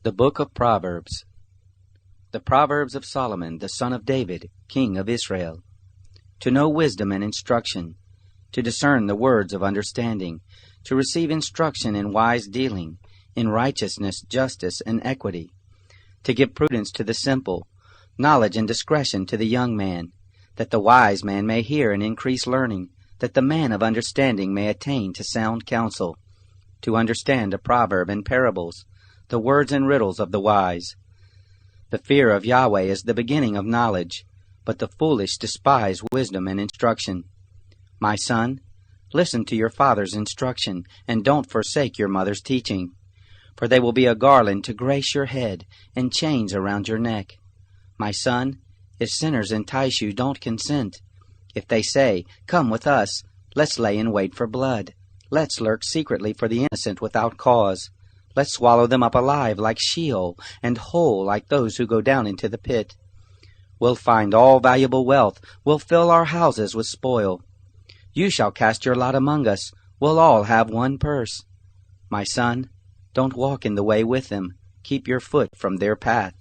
The Book of Proverbs. The Proverbs of Solomon, the son of David, king of Israel. To know wisdom and instruction, to discern the words of understanding, to receive instruction in wise dealing, in righteousness, justice, and equity, to give prudence to the simple, knowledge and discretion to the young man, that the wise man may hear and increase learning, that the man of understanding may attain to sound counsel, to understand a proverb and parables, the words and riddles of the wise. The fear of Yahweh is the beginning of knowledge, but the foolish despise wisdom and instruction. My son, listen to your father's instruction, and don't forsake your mother's teaching, for they will be a garland to grace your head and chains around your neck. My son, if sinners entice you, don't consent. If they say, "Come with us, let's lay in wait for blood. Let's lurk secretly for the innocent without cause. Let's swallow them up alive like Sheol, and whole like those who go down into the pit. We'll find all valuable wealth. We'll fill our houses with spoil. You shall cast your lot among us. We'll all have one purse. My son, don't walk in the way with them. Keep your foot from their path.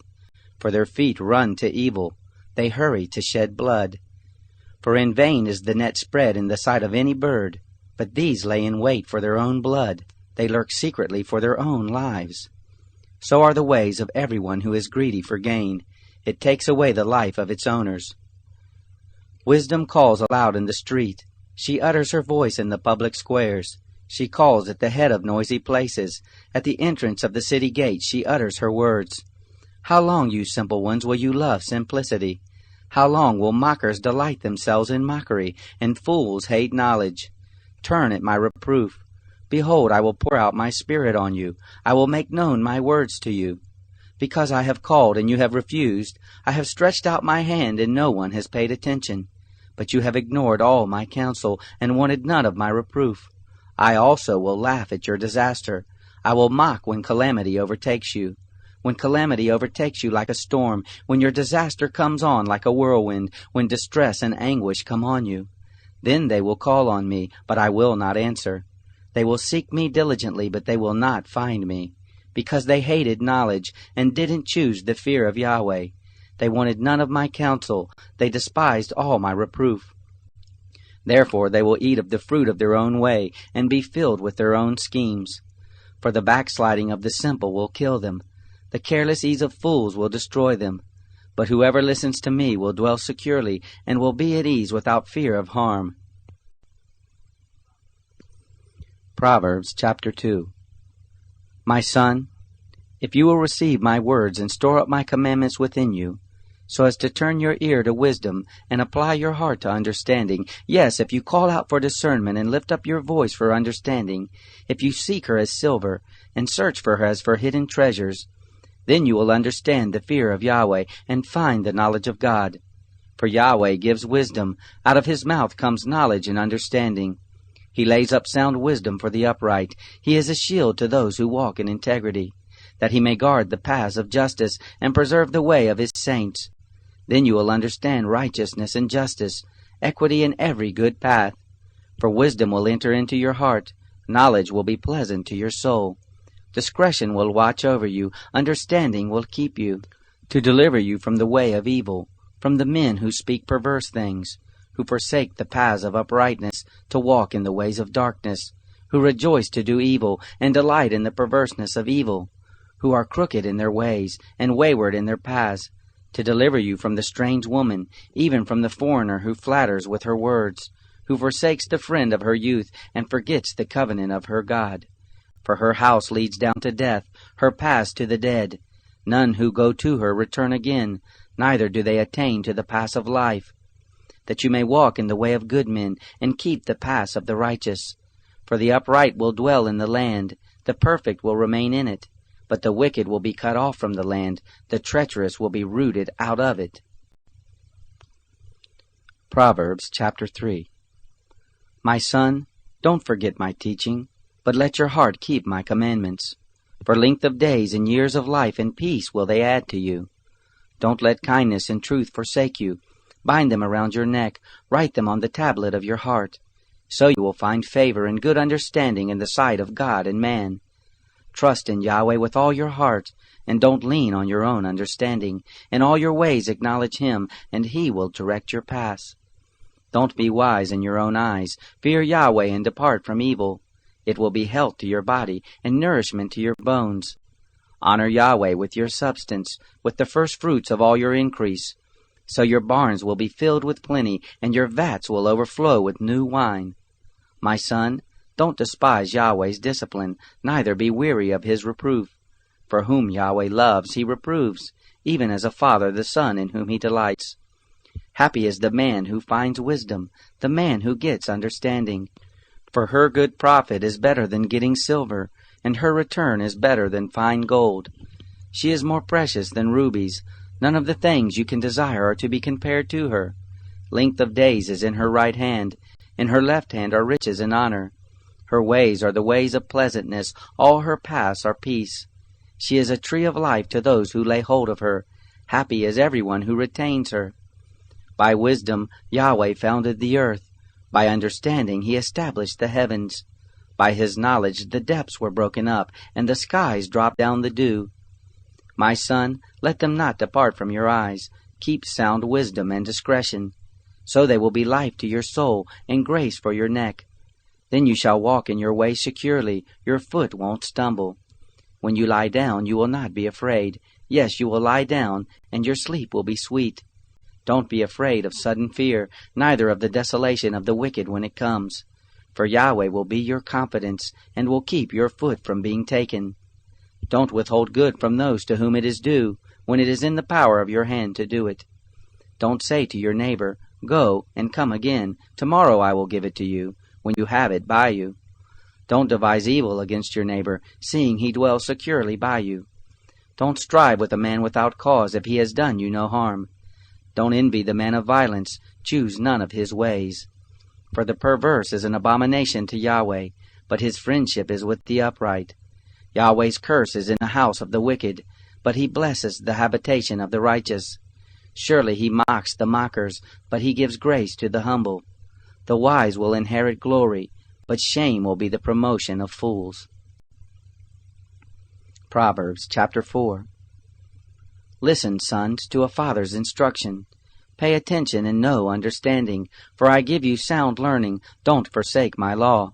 For their feet run to evil. They hurry to shed blood. For in vain is the net spread in the sight of any bird, but these lay in wait for their own blood. They lurk secretly for their own lives. So are the ways of everyone who is greedy for gain. It takes away the life of its owners. Wisdom calls aloud in the street. She utters her voice in the public squares. She calls at the head of noisy places. At the entrance of the city gate she utters her words. How long, you simple ones, will you love simplicity? How long will mockers delight themselves in mockery, and fools hate knowledge? Turn at my reproof. Behold, I will pour out my spirit on you. I will make known my words to you. Because I have called and you have refused, I have stretched out my hand and no one has paid attention. But you have ignored all my counsel and wanted none of my reproof. I also will laugh at your disaster. I will mock when calamity overtakes you. When calamity overtakes you like a storm, when your disaster comes on like a whirlwind, when distress and anguish come on you. Then they will call on me, but I will not answer. They will seek me diligently, but they will not find me, because they hated knowledge and didn't choose the fear of Yahweh. They wanted none of my counsel. They despised all my reproof. Therefore they will eat of the fruit of their own way and be filled with their own schemes. For the backsliding of the simple will kill them. The careless ease of fools will destroy them. But whoever listens to me will dwell securely and will be at ease without fear of harm. Proverbs chapter 2. My son, if you will receive my words and store up my commandments within you, so as to turn your ear to wisdom and apply your heart to understanding, yes, if you call out for discernment and lift up your voice for understanding, if you seek her as silver and search for her as for hidden treasures, then you will understand the fear of Yahweh and find the knowledge of God. For Yahweh gives wisdom. Out of his mouth comes knowledge and understanding. He lays up sound wisdom for the upright. He is a shield to those who walk in integrity, that he may guard the paths of justice and preserve the way of his saints. Then you will understand righteousness and justice, equity in every good path. For wisdom will enter into your heart, knowledge will be pleasant to your soul. Discretion will watch over you, understanding will keep you, to deliver you from the way of evil, from the men who speak perverse things, who forsake the paths of uprightness, to walk in the ways of darkness, who rejoice to do evil, and delight in the perverseness of evil, who are crooked in their ways, and wayward in their paths, to deliver you from the strange woman, even from the foreigner who flatters with her words, who forsakes the friend of her youth, and forgets the covenant of her God. For her house leads down to death, her paths to the dead. None who go to her return again, neither do they attain to the paths of life. That you may walk in the way of good men, and keep the paths of the righteous. For the upright will dwell in the land, the perfect will remain in it, but the wicked will be cut off from the land, the treacherous will be rooted out of it. Proverbs chapter 3. My son, don't forget my teaching, but let your heart keep my commandments. For length of days and years of life and peace will they add to you. Don't let kindness and truth forsake you. Bind them around your neck, write them on the tablet of your heart. So you will find favor and good understanding in the sight of God and man. Trust in Yahweh with all your heart, and don't lean on your own understanding. In all your ways acknowledge Him, and He will direct your paths. Don't be wise in your own eyes. Fear Yahweh and depart from evil. It will be health to your body and nourishment to your bones. Honor Yahweh with your substance, with the first fruits of all your increase. So your barns will be filled with plenty, and your vats will overflow with new wine. My son, don't despise Yahweh's discipline, neither be weary of His reproof. For whom Yahweh loves, He reproves, even as a father the son in whom He delights. Happy is the man who finds wisdom, the man who gets understanding. For her good profit is better than getting silver, and her return is better than fine gold. She is more precious than rubies. None of the things you can desire are to be compared to her. Length of days is in her right hand. In her left hand are riches and honor. Her ways are the ways of pleasantness. All her paths are peace. She is a tree of life to those who lay hold of her. Happy is everyone who retains her. By wisdom Yahweh founded the earth. By understanding He established the heavens. By His knowledge the depths were broken up, and the skies dropped down the dew. My son, let them not depart from your eyes. Keep sound wisdom and discretion. So they will be life to your soul, and grace for your neck. Then you shall walk in your way securely. Your foot won't stumble. When you lie down, you will not be afraid. Yes, you will lie down, and your sleep will be sweet. Don't be afraid of sudden fear, neither of the desolation of the wicked when it comes. For Yahweh will be your confidence, and will keep your foot from being taken. Don't withhold good from those to whom it is due, when it is in the power of your hand to do it. Don't say to your neighbor, Go, and come again. Tomorrow I will give it to you, when you have it by you. Don't devise evil against your neighbor, seeing he dwells securely by you. Don't strive with a man without cause, if he has done you no harm. Don't envy the man of violence. Choose none of his ways. For the perverse is an abomination to Yahweh, but his friendship is with the upright. Yahweh's curse is in the house of the wicked, but He blesses the habitation of the righteous. Surely He mocks the mockers, but He gives grace to the humble. The wise will inherit glory, but shame will be the promotion of fools. Proverbs chapter 4. Listen, sons, to a father's instruction. Pay attention and know understanding, for I give you sound learning. Don't forsake my law.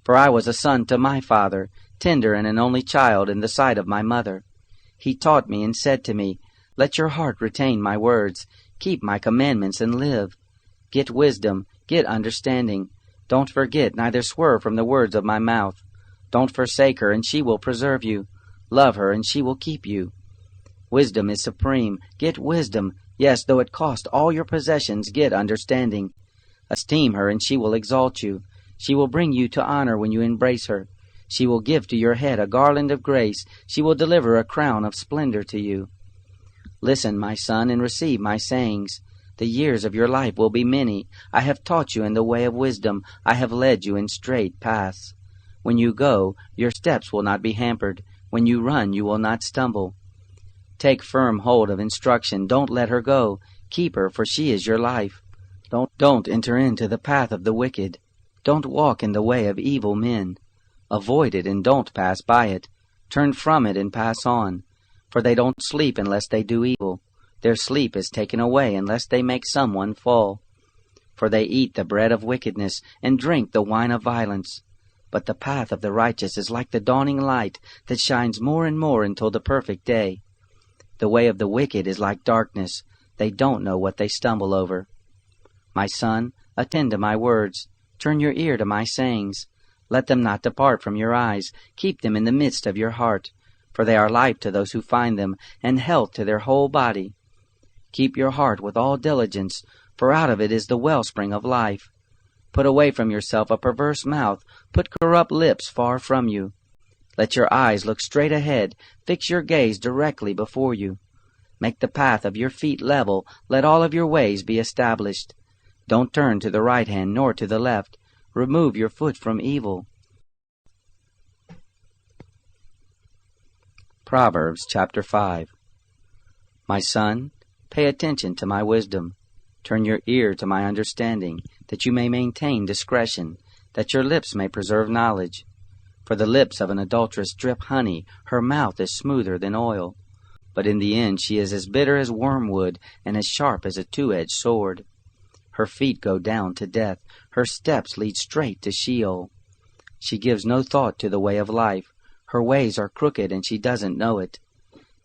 For I was a son to my father, tender and an only child in the sight of my mother. He taught me and said to me, Let your heart retain my words. Keep my commandments and live. Get wisdom, get understanding. Don't forget, neither swerve from the words of my mouth. Don't forsake her, and she will preserve you. Love her, and she will keep you. Wisdom is supreme. Get wisdom. Yes, though it cost all your possessions, get understanding. Esteem her, and she will exalt you. She will bring you to honor when you embrace her. She will give to your head a garland of grace. She will deliver a crown of splendor to you. Listen, my son, and receive my sayings. The years of your life will be many. I have taught you in the way of wisdom. I have led you in straight paths. When you go, your steps will not be hampered. When you run, you will not stumble. Take firm hold of instruction. Don't let her go. Keep her, for she is your life. Don't enter into the path of the wicked. Don't walk in the way of evil men. Avoid it and don't pass by it. Turn from it and pass on. For they don't sleep unless they do evil. Their sleep is taken away unless they make someone fall. For they eat the bread of wickedness and drink the wine of violence. But the path of the righteous is like the dawning light that shines more and more until the perfect day. The way of the wicked is like darkness. They don't know what they stumble over. My son, attend to my words. Turn your ear to my sayings. Let them not depart from your eyes. Keep them in the midst of your heart, for they are life to those who find them, and health to their whole body. Keep your heart with all diligence, for out of it is the wellspring of life. Put away from yourself a perverse mouth. Put corrupt lips far from you. Let your eyes look straight ahead. Fix your gaze directly before you. Make the path of your feet level. Let all of your ways be established. Don't turn to the right hand nor to the left. Remove your foot from evil. Proverbs chapter 5. My son, pay attention to my wisdom. Turn your ear to my understanding, that you may maintain discretion, that your lips may preserve knowledge. For the lips of an adulteress drip honey, her mouth is smoother than oil. But in the end she is as bitter as wormwood, and as sharp as a two-edged sword. Her feet go down to death, her steps lead straight to Sheol. She gives no thought to the way of life, her ways are crooked, and she doesn't know it.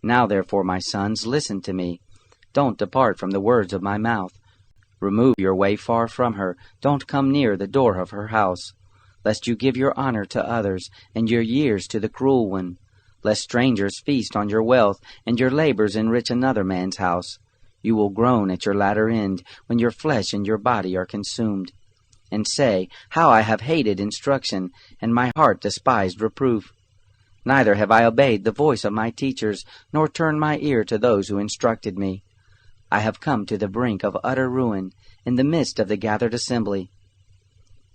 Now therefore, my sons, listen to me. Don't depart from the words of my mouth. Remove your way far from her, don't come near the door of her house, lest you give your honor to others, and your years to the cruel one, lest strangers feast on your wealth, and your labors enrich another man's house. You will groan at your latter end, when your flesh and your body are consumed, and say, How I have hated instruction, and my heart despised reproof. Neither have I obeyed the voice of my teachers, nor turned my ear to those who instructed me. I have come to the brink of utter ruin, in the midst of the gathered assembly.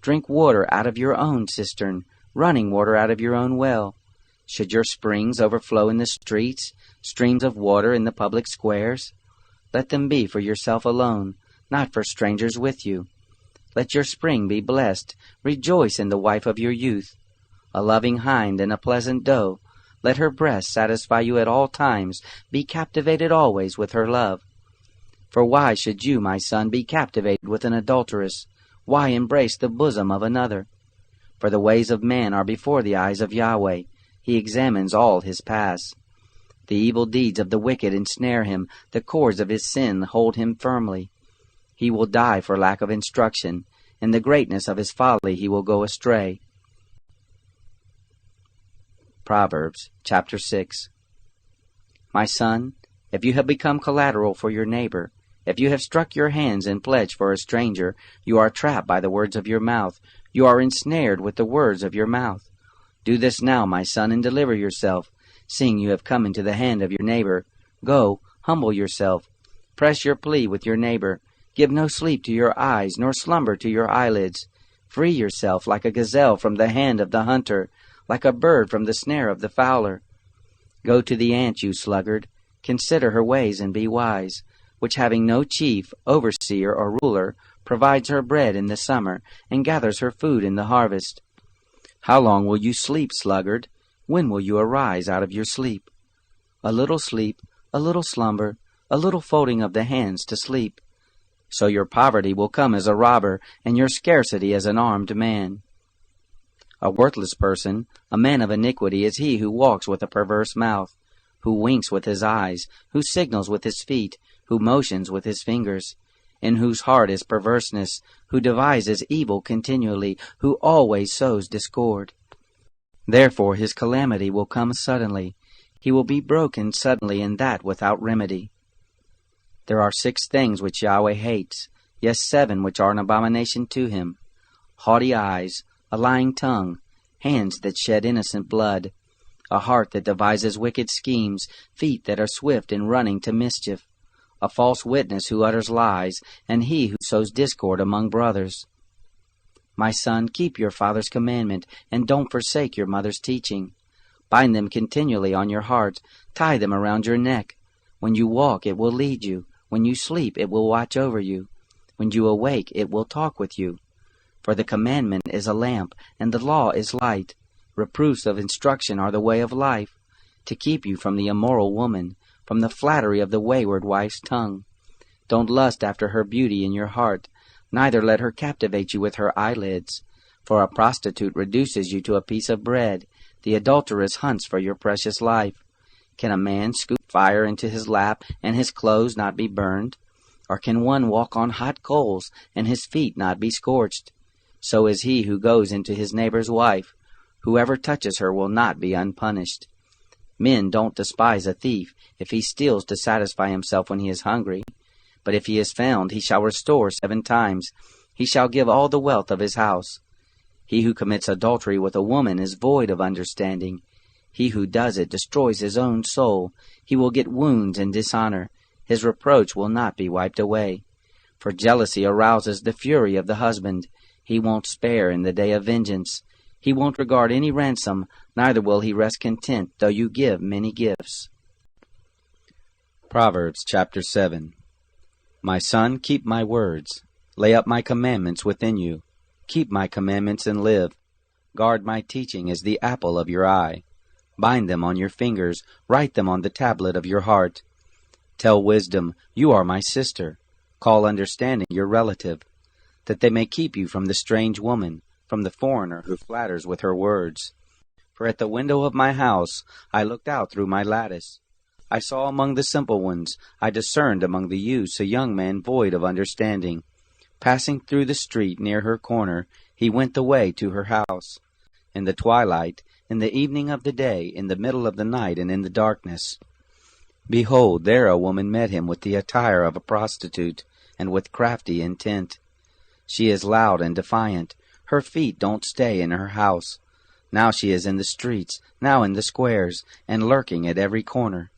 Drink water out of your own cistern, running water out of your own well. Should your springs overflow in the streets, streams of water in the public squares? Let them be for yourself alone, not for strangers with you. Let your spring be blessed, rejoice in the wife of your youth. A loving hind and a pleasant doe, let her breast satisfy you at all times, be captivated always with her love. For why should you, my son, be captivated with an adulteress? Why embrace the bosom of another? For the ways of man are before the eyes of Yahweh. He examines all his paths. The evil deeds of the wicked ensnare him. The cords of his sin hold him firmly. He will die for lack of instruction. In the greatness of his folly he will go astray. Proverbs chapter 6. My son, if you have become collateral for your neighbor, if you have struck your hands in pledge for a stranger, you are trapped by the words of your mouth. You are ensnared with the words of your mouth. Do this now, my son, and deliver yourself, seeing you have come into the hand of your neighbor. Go, humble yourself. Press your plea with your neighbor. Give no sleep to your eyes, nor slumber to your eyelids. Free yourself like a gazelle from the hand of the hunter, like a bird from the snare of the fowler. Go to the ant, you sluggard. Consider her ways and be wise, which having no chief, overseer, or ruler, provides her bread in the summer, and gathers her food in the harvest. How long will you sleep, sluggard? When will you arise out of your sleep? A little sleep, a little slumber, a little folding of the hands to sleep. So your poverty will come as a robber, and your scarcity as an armed man. A worthless person, a man of iniquity, is he who walks with a perverse mouth, who winks with his eyes, who signals with his feet, who motions with his fingers, in whose heart is perverseness, who devises evil continually, who always sows discord. Therefore his calamity will come suddenly. He will be broken suddenly, and that without remedy. There are 6 things which Yahweh hates, yes, 7 which are an abomination to him: haughty eyes, a lying tongue, hands that shed innocent blood, a heart that devises wicked schemes, feet that are swift in running to mischief, a false witness who utters lies, and he who sows discord among brothers. My son, keep your father's commandment, and don't forsake your mother's teaching. Bind them continually on your heart, tie them around your neck. When you walk, it will lead you. When you sleep, it will watch over you. When you awake, it will talk with you. For the commandment is a lamp, and the law is light. Reproofs of instruction are the way of life, to keep you from the immoral woman, from the flattery of the wayward wife's tongue. Don't lust after her beauty in your heart, neither let her captivate you with her eyelids. For a prostitute reduces you to a piece of bread, the adulteress hunts for your precious life. Can a man scoop fire into his lap, and his clothes not be burned? Or can one walk on hot coals, and his feet not be scorched? So is he who goes into his neighbor's wife. Whoever touches her will not be unpunished. Men don't despise a thief, if he steals to satisfy himself when he is hungry. But if he is found, he shall restore 7 times. He shall give all the wealth of his house. He who commits adultery with a woman is void of understanding. He who does it destroys his own soul. He will get wounds and dishonor. His reproach will not be wiped away. For jealousy arouses the fury of the husband. He won't spare in the day of vengeance. He won't regard any ransom, neither will he rest content, though you give many gifts. Proverbs chapter 7. My son, keep my words. Lay up my commandments within you. Keep my commandments and live. Guard my teaching as the apple of your eye. Bind them on your fingers, write them on the tablet of your heart. Tell wisdom, you are my sister. Call understanding your relative, that they may keep you from the strange woman, from the foreigner who flatters with her words. For at the window of my house I looked out through my lattice. I saw among the simple ones, I discerned among the youths a young man void of understanding. Passing through the street near her corner, he went the way to her house. In the twilight, in the evening of the day, in the middle of the night, and in the darkness. Behold, there a woman met him with the attire of a prostitute, and with crafty intent. She is loud and defiant. Her feet don't stay in her house. Now she is in the streets, now in the squares, and lurking at every corner.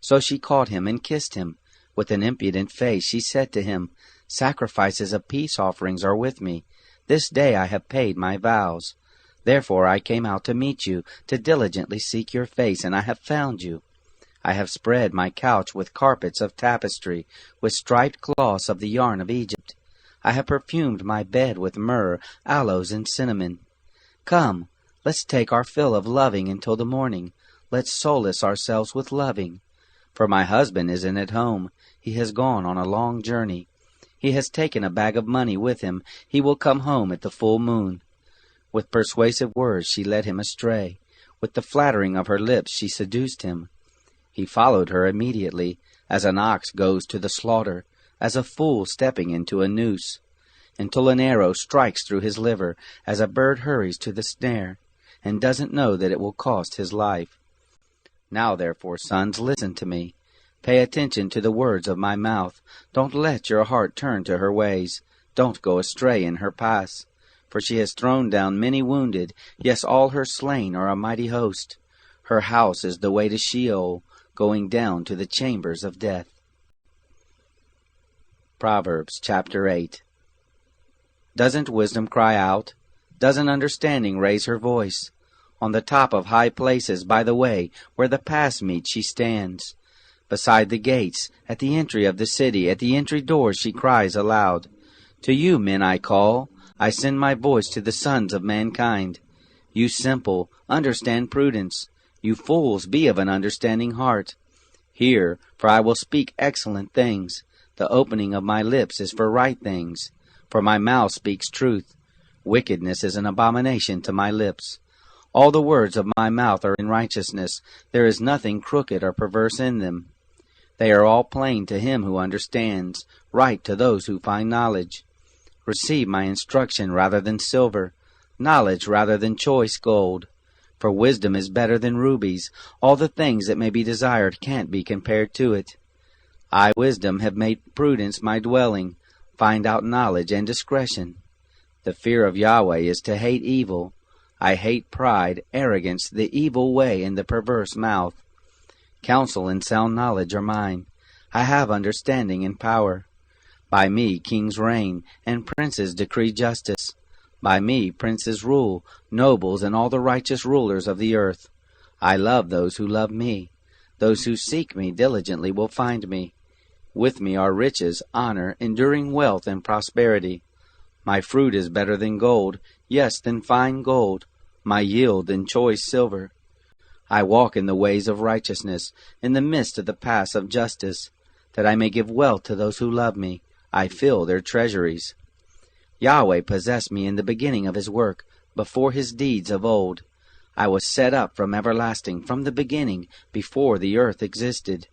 So she caught him and kissed him. With an impudent face she said to him, Sacrifices of peace offerings are with me. This day I have paid my vows. Therefore I came out to meet you, to diligently seek your face, and I have found you. I have spread my couch with carpets of tapestry, with striped cloths of the yarn of Egypt. I have perfumed my bed with myrrh, aloes, and cinnamon. Come, let's take our fill of loving until the morning. Let's solace ourselves with loving. For my husband isn't at home. He has gone on a long journey. He has taken a bag of money with him. He will come home at the full moon. With persuasive words she led him astray. With the flattering of her lips she seduced him. He followed her immediately, as an ox goes to the slaughter, as a fool stepping into a noose, until an arrow strikes through his liver, as a bird hurries to the snare, and doesn't know that it will cost his life. Now therefore, sons, listen to me. Pay attention to the words of my mouth. Don't let your heart turn to her ways. Don't go astray in her paths. For she has thrown down many wounded, yes, all her slain are a mighty host. Her house is the way to Sheol, going down to the chambers of death. Proverbs chapter 8. Doesn't wisdom cry out? Doesn't understanding raise her voice? On the top of high places by the way where the paths meet she stands. Beside the gates, at the entry of the city, at the entry doors she cries aloud. To you, men, I call. I send my voice to the sons of mankind. You simple, understand prudence. You fools, be of an understanding heart. Hear, for I will speak excellent things. The opening of my lips is for right things. For my mouth speaks truth. Wickedness is an abomination to my lips. All the words of my mouth are in righteousness. There is nothing crooked or perverse in them. They are all plain to him who understands, right to those who find knowledge. Receive my instruction rather than silver, knowledge rather than choice gold. For wisdom is better than rubies. All the things that may be desired can't be compared to it. I, wisdom, have made prudence my dwelling. Find out knowledge and discretion. The fear of Yahweh is to hate evil. I hate pride, arrogance, the evil way, and the perverse mouth. Counsel and sound knowledge are mine. I have understanding and power. By me kings reign, and princes decree justice. By me princes rule, nobles, and all the righteous rulers of the earth. I love those who love me. Those who seek me diligently will find me. With me are riches, honor, enduring wealth, and prosperity. My fruit is better than gold, yes, than fine gold. My yield than choice silver. I walk in the ways of righteousness, in the midst of the paths of justice, that I may give wealth to those who love me. I fill their treasuries. Yahweh possessed me in the beginning of his work, before his deeds of old. I was set up from everlasting, from the beginning, before the earth existed.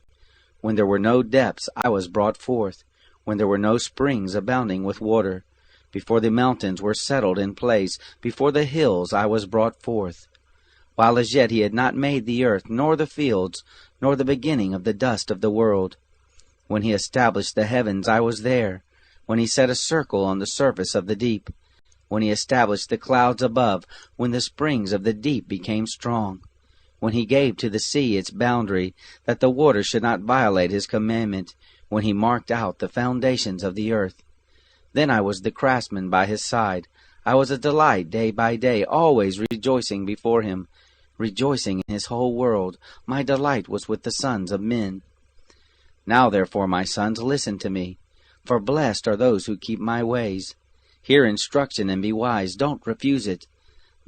When there were no depths, I was brought forth, when there were no springs abounding with water. Before the mountains were settled in place, before the hills I was brought forth. While as yet he had not made the earth, nor the fields, nor the beginning of the dust of the world. When he established the heavens, I was there. When he set a circle on the surface of the deep. When he established the clouds above, when the springs of the deep became strong. When he gave to the sea its boundary, that the water should not violate his commandment. When he marked out the foundations of the earth. Then I was the craftsman by his side. I was a delight day by day, always rejoicing before him, rejoicing in his whole world. My delight was with the sons of men. Now therefore, my sons, listen to me, for blessed are those who keep my ways. Hear instruction and be wise, don't refuse it.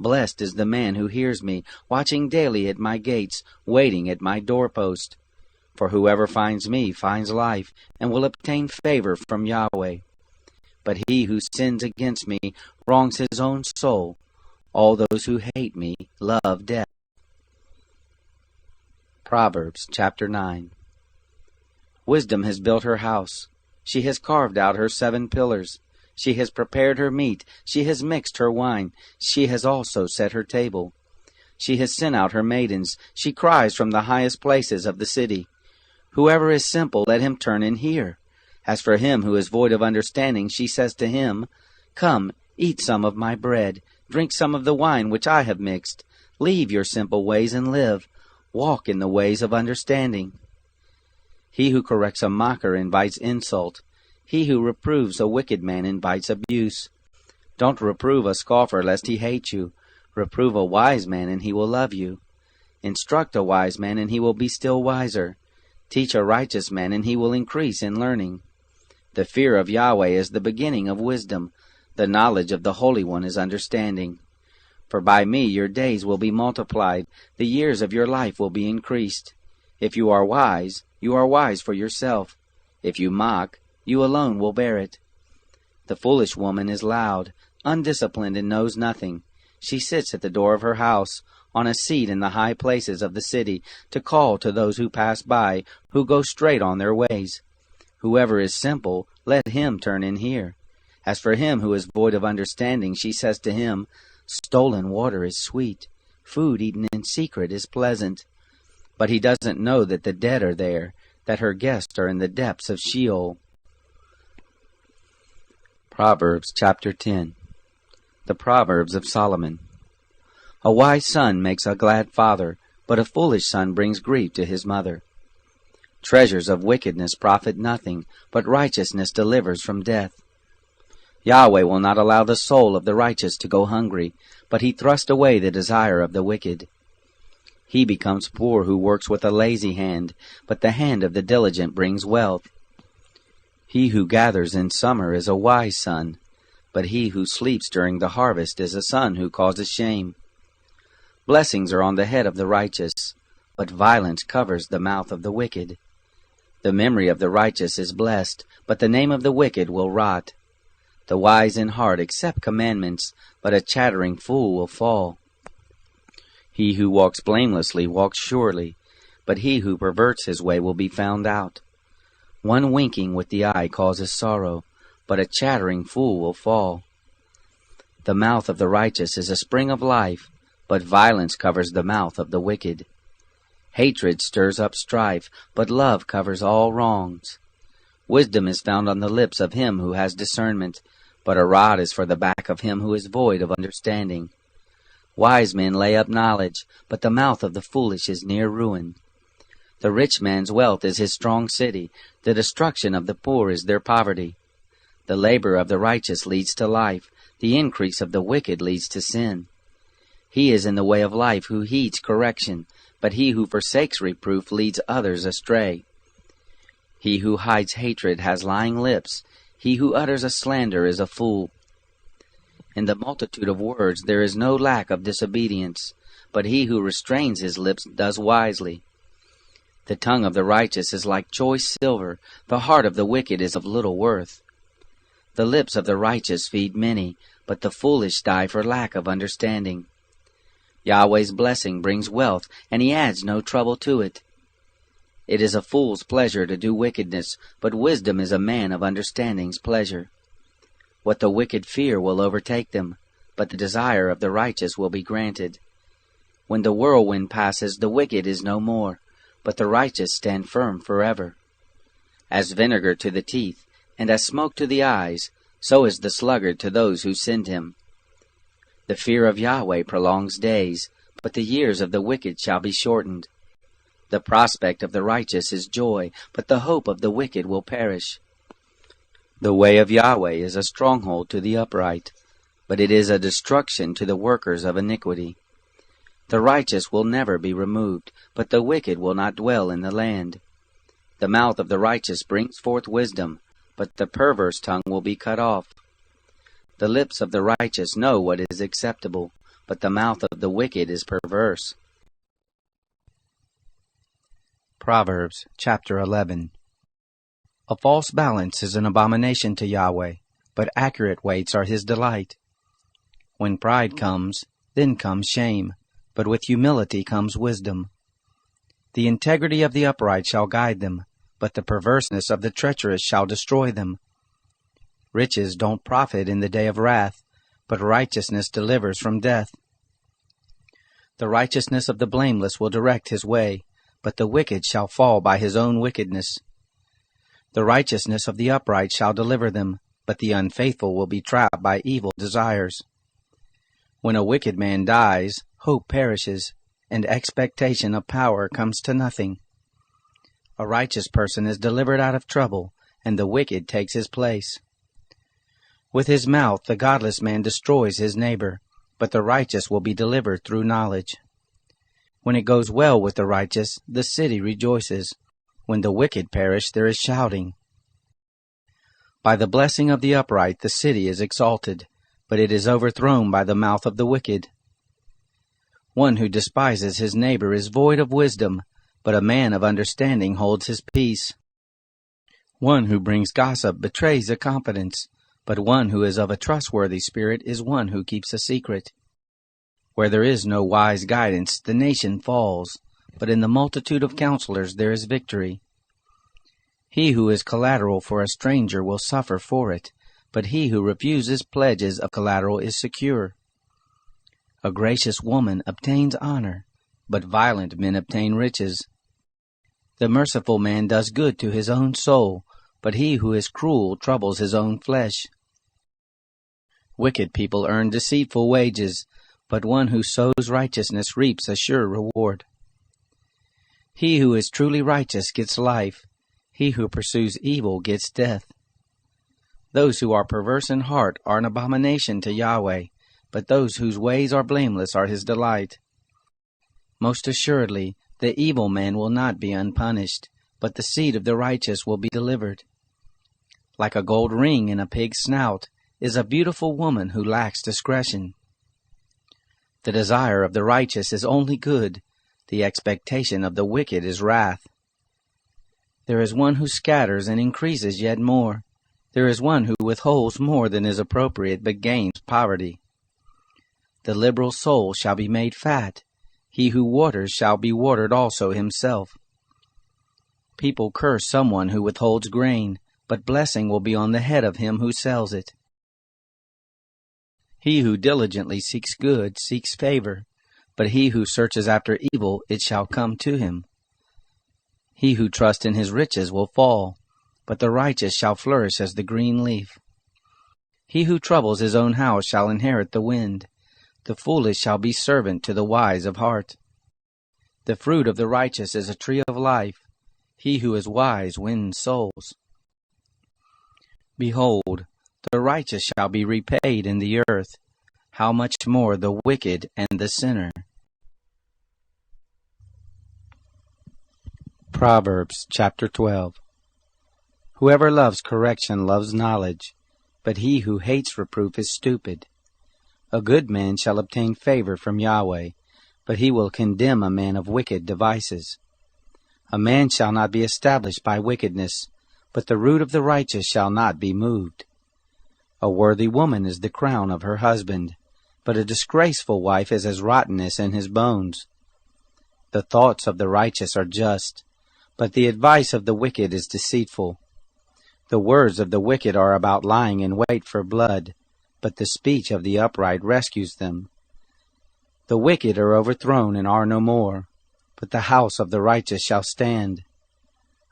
Blessed is the man who hears me, watching daily at my gates, waiting at my doorpost. For whoever finds me finds life, and will obtain favor from Yahweh. But he who sins against me wrongs his own soul. All those who hate me love death. Proverbs chapter 9. Wisdom has built her house. She has carved out her 7 pillars. She has prepared her meat. She has mixed her wine. She has also set her table. She has sent out her maidens. She cries from the highest places of the city. Whoever is simple, let him turn and hear. As for him who is void of understanding, she says to him, Come, eat some of my bread. Drink some of the wine which I have mixed. Leave your simple ways and live. Walk in the ways of understanding. He who corrects a mocker invites insult. He who reproves a wicked man invites abuse. Don't reprove a scoffer lest he hate you. Reprove a wise man and he will love you. Instruct a wise man and he will be still wiser. Teach a righteous man and he will increase in learning. The fear of Yahweh is the beginning of wisdom. The knowledge of the Holy One is understanding. For by me your days will be multiplied. The years of your life will be increased. If you are wise for yourself. If you mock, you alone will bear it. The foolish woman is loud, undisciplined, and knows nothing. She sits at the door of her house, on a seat in the high places of the city, to call to those who pass by, who go straight on their ways. Whoever is simple, let him turn and hear. As for him who is void of understanding, she says to him, Stolen water is sweet. Food eaten in secret is pleasant. But he doesn't know that the dead are there, that her guests are in the depths of Sheol. Proverbs chapter 10. The Proverbs of Solomon. A wise son makes a glad father, but a foolish son brings grief to his mother. Treasures of wickedness profit nothing, but righteousness delivers from death. Yahweh will not allow the soul of the righteous to go hungry, but he thrusts away the desire of the wicked. He becomes poor who works with a lazy hand, but the hand of the diligent brings wealth. He who gathers in summer is a wise son, but he who sleeps during the harvest is a son who causes shame. Blessings are on the head of the righteous, but violence covers the mouth of the wicked. The memory of the righteous is blessed, but the name of the wicked will rot. The wise in heart accept commandments, but a chattering fool will fall. He who walks blamelessly walks surely, but he who perverts his way will be found out. One winking with the eye causes sorrow, but a chattering fool will fall. The mouth of the righteous is a spring of life, but violence covers the mouth of the wicked. Hatred stirs up strife, but love covers all wrongs. Wisdom is found on the lips of him who has discernment, but a rod is for the back of him who is void of understanding. Wise men lay up knowledge, but the mouth of the foolish is near ruin. The rich man's wealth is his strong city, the destruction of the poor is their poverty. The labor of the righteous leads to life, the increase of the wicked leads to sin. He is in the way of life who heeds correction, but he who forsakes reproof leads others astray. He who hides hatred has lying lips, he who utters a slander is a fool. In the multitude of words there is no lack of disobedience, but he who restrains his lips does wisely. The tongue of the righteous is like choice silver, the heart of the wicked is of little worth. The lips of the righteous feed many, but the foolish die for lack of understanding. Yahweh's blessing brings wealth, and he adds no trouble to it. It is a fool's pleasure to do wickedness, but wisdom is a man of understanding's pleasure. What the wicked fear will overtake them, but the desire of the righteous will be granted. When the whirlwind passes, the wicked is no more, but the righteous stand firm forever. As vinegar to the teeth, and as smoke to the eyes, so is the sluggard to those who send him. The fear of Yahweh prolongs days, but the years of the wicked shall be shortened. The prospect of the righteous is joy, but the hope of the wicked will perish. The way of Yahweh is a stronghold to the upright, but it is a destruction to the workers of iniquity. The righteous will never be removed, but the wicked will not dwell in the land. The mouth of the righteous brings forth wisdom, but the perverse tongue will be cut off. The lips of the righteous know what is acceptable, but the mouth of the wicked is perverse. Proverbs chapter 11. A false balance is an abomination to Yahweh, but accurate weights are his delight. When pride comes, then comes shame, but with humility comes wisdom. The integrity of the upright shall guide them, but the perverseness of the treacherous shall destroy them. Riches don't profit in the day of wrath, but righteousness delivers from death. The righteousness of the blameless will direct his way, but the wicked shall fall by his own wickedness. The righteousness of the upright shall deliver them, but the unfaithful will be trapped by evil desires. When a wicked man dies, hope perishes, and expectation of power comes to nothing. A righteous person is delivered out of trouble, and the wicked takes his place. With his mouth the godless man destroys his neighbor, but the righteous will be delivered through knowledge. When it goes well with the righteous, the city rejoices. When the wicked perish, there is shouting. By the blessing of the upright the city is exalted, but it is overthrown by the mouth of the wicked. One who despises his neighbor is void of wisdom, but a man of understanding holds his peace. One who brings gossip betrays a confidence, but one who is of a trustworthy spirit is one who keeps a secret. Where there is no wise guidance, the nation falls, but in the multitude of counselors there is victory. He who is collateral for a stranger will suffer for it, but he who refuses pledges of collateral is secure. A gracious woman obtains honor, but violent men obtain riches. The merciful man does good to his own soul, but he who is cruel troubles his own flesh. Wicked people earn deceitful wages, but one who sows righteousness reaps a sure reward. He who is truly righteous gets life. He who pursues evil gets death. Those who are perverse in heart are an abomination to Yahweh, but those whose ways are blameless are his delight. Most assuredly, the evil man will not be unpunished, but the seed of the righteous will be delivered. Like a gold ring in a pig's snout is a beautiful woman who lacks discretion. The desire of the righteous is only good, the expectation of the wicked is wrath. There is one who scatters and increases yet more. There is one who withholds more than is appropriate but gains poverty. The liberal soul shall be made fat. He who waters shall be watered also himself. People curse someone who withholds grain, but blessing will be on the head of him who sells it. He who diligently seeks good seeks favor, but he who searches after evil, it shall come to him. He who trusts in his riches will fall, but the righteous shall flourish as the green leaf. He who troubles his own house shall inherit the wind. The foolish shall be servant to the wise of heart. The fruit of the righteous is a tree of life. He who is wise wins souls. Behold, the righteous shall be repaid in the earth. How much more the wicked and the sinner? Proverbs chapter 12. Whoever loves correction loves knowledge, but he who hates reproof is stupid. A good man shall obtain favor from Yahweh, but he will condemn a man of wicked devices. A man shall not be established by wickedness, but the root of the righteous shall not be moved. A worthy woman is the crown of her husband, but a disgraceful wife is as rottenness in his bones. The thoughts of the righteous are just, but the advice of the wicked is deceitful. The words of the wicked are about lying in wait for blood, but the speech of the upright rescues them. The wicked are overthrown and are no more, but the house of the righteous shall stand.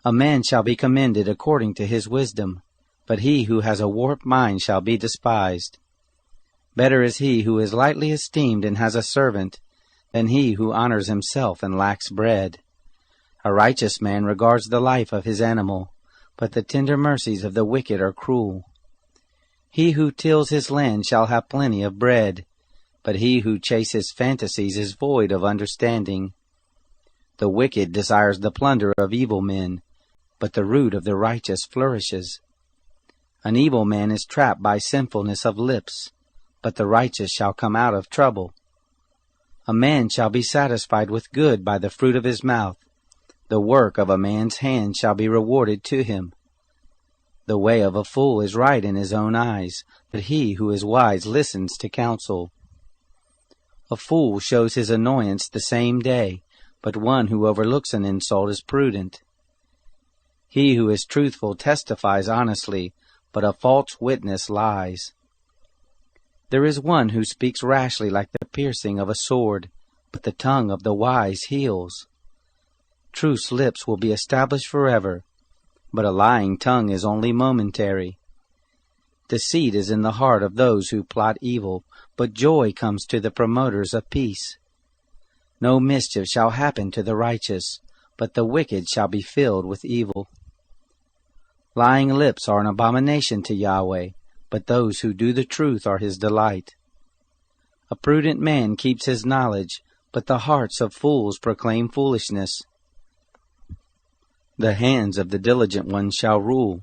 A man shall be commended according to his wisdom, but he who has a warped mind shall be despised. Better is he who is lightly esteemed and has a servant, than he who honors himself and lacks bread. A righteous man regards the life of his animal, but the tender mercies of the wicked are cruel. He who tills his land shall have plenty of bread, but he who chases fantasies is void of understanding. The wicked desires the plunder of evil men, but the root of the righteous flourishes. An evil man is trapped by sinfulness of lips, but the righteous shall come out of trouble. A man shall be satisfied with good by the fruit of his mouth. The work of a man's hand shall be rewarded to him. The way of a fool is right in his own eyes, but he who is wise listens to counsel. A fool shows his annoyance the same day, but one who overlooks an insult is prudent. He who is truthful testifies honestly, but a false witness lies. There is one who speaks rashly like the piercing of a sword, but the tongue of the wise heals. Truth's lips will be established forever, but a lying tongue is only momentary. Deceit is in the heart of those who plot evil, but joy comes to the promoters of peace. No mischief shall happen to the righteous, but the wicked shall be filled with evil. Lying lips are an abomination to Yahweh, but those who do the truth are his delight. A prudent man keeps his knowledge, but the hearts of fools proclaim foolishness. The hands of the diligent one shall rule,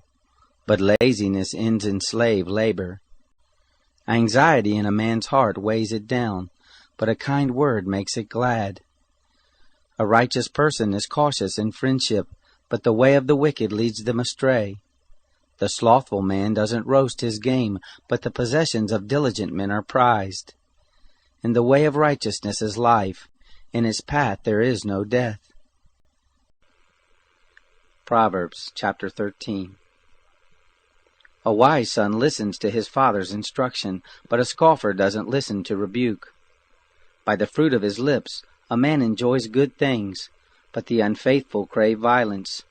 but laziness ends in slave labor. Anxiety in a man's heart weighs it down, but a kind word makes it glad. A righteous person is cautious in friendship, but the way of the wicked leads them astray. The slothful man doesn't roast his game, but the possessions of diligent men are prized. In the way of righteousness is life, in its path there is no death. Proverbs chapter 13. A wise son listens to his father's instruction, but a scoffer doesn't listen to rebuke. By the fruit of his lips a man enjoys good things, but the unfaithful crave violence.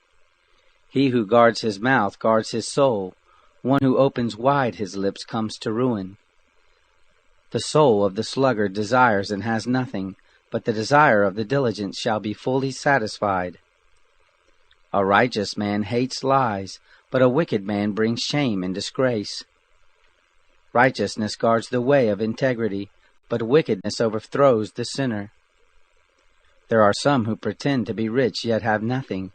He who guards his mouth guards his soul. One who opens wide his lips comes to ruin. The soul of the sluggard desires and has nothing, but the desire of the diligent shall be fully satisfied. A righteous man hates lies, but a wicked man brings shame and disgrace. Righteousness guards the way of integrity, but wickedness overthrows the sinner. There are some who pretend to be rich yet have nothing.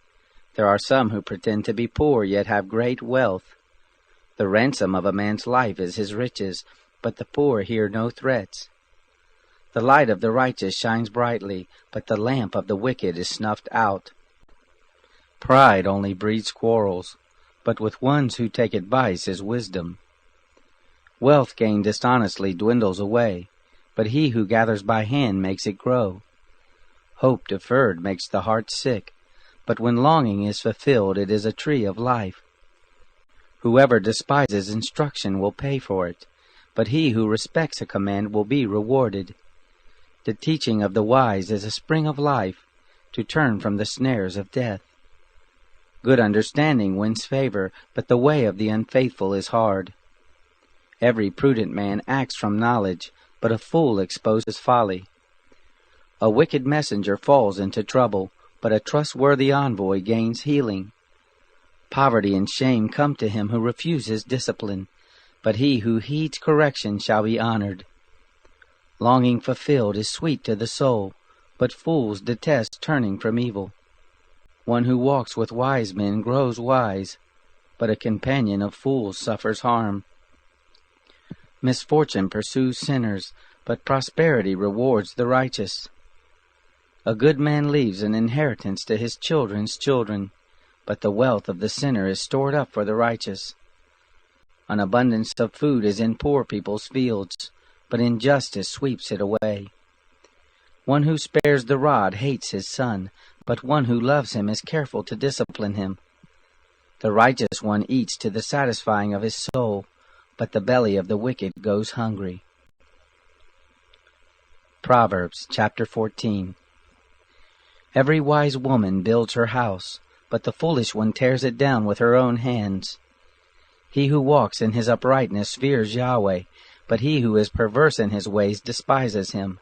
There are some who pretend to be poor yet have great wealth. The ransom of a man's life is his riches, but the poor hear no threats. The light of the righteous shines brightly, but the lamp of the wicked is snuffed out. Pride only breeds quarrels, but with ones who take advice is wisdom. Wealth gained dishonestly dwindles away, but he who gathers by hand makes it grow. Hope deferred makes the heart sick, but when longing is fulfilled it is a tree of life. Whoever despises instruction will pay for it, but he who respects a command will be rewarded. The teaching of the wise is a spring of life, to turn from the snares of death. Good understanding wins favor, but the way of the unfaithful is hard. Every prudent man acts from knowledge, but a fool exposes folly. A wicked messenger falls into trouble, but a trustworthy envoy gains healing. Poverty and shame come to him who refuses discipline, but he who heeds correction shall be honored. Longing fulfilled is sweet to the soul, but fools detest turning from evil. One who walks with wise men grows wise, but a companion of fools suffers harm. Misfortune pursues sinners, but prosperity rewards the righteous. A good man leaves an inheritance to his children's children, but the wealth of the sinner is stored up for the righteous. An abundance of food is in poor people's fields, but injustice sweeps it away. One who spares the rod hates his son, but one who loves him is careful to discipline him. The righteous one eats to the satisfying of his soul, but the belly of the wicked goes hungry. Proverbs chapter 14. Every wise woman builds her house, but the foolish one tears it down with her own hands. He who walks in his uprightness fears Yahweh, but he who is perverse in his ways despises him.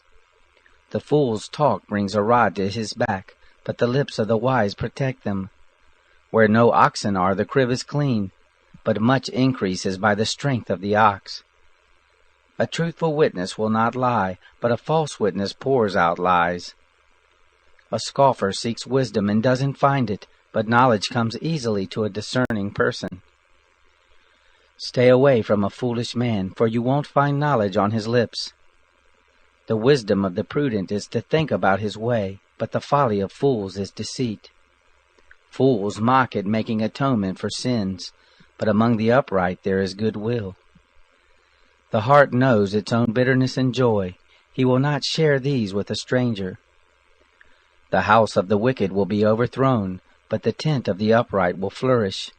The fool's talk brings a rod to his back, but the lips of the wise protect them. Where no oxen are, the crib is clean, but much increase is by the strength of the ox. A truthful witness will not lie, but a false witness pours out lies. A scoffer seeks wisdom and doesn't find it, but knowledge comes easily to a discerning person. Stay away from a foolish man, for you won't find knowledge on his lips. The wisdom of the prudent is to think about his way, but the folly of fools is deceit. Fools mock at making atonement for sins, but among the upright there is good will. The heart knows its own bitterness and joy. He will not share these with a stranger. The house of the wicked will be overthrown, but the tent of the upright will flourish.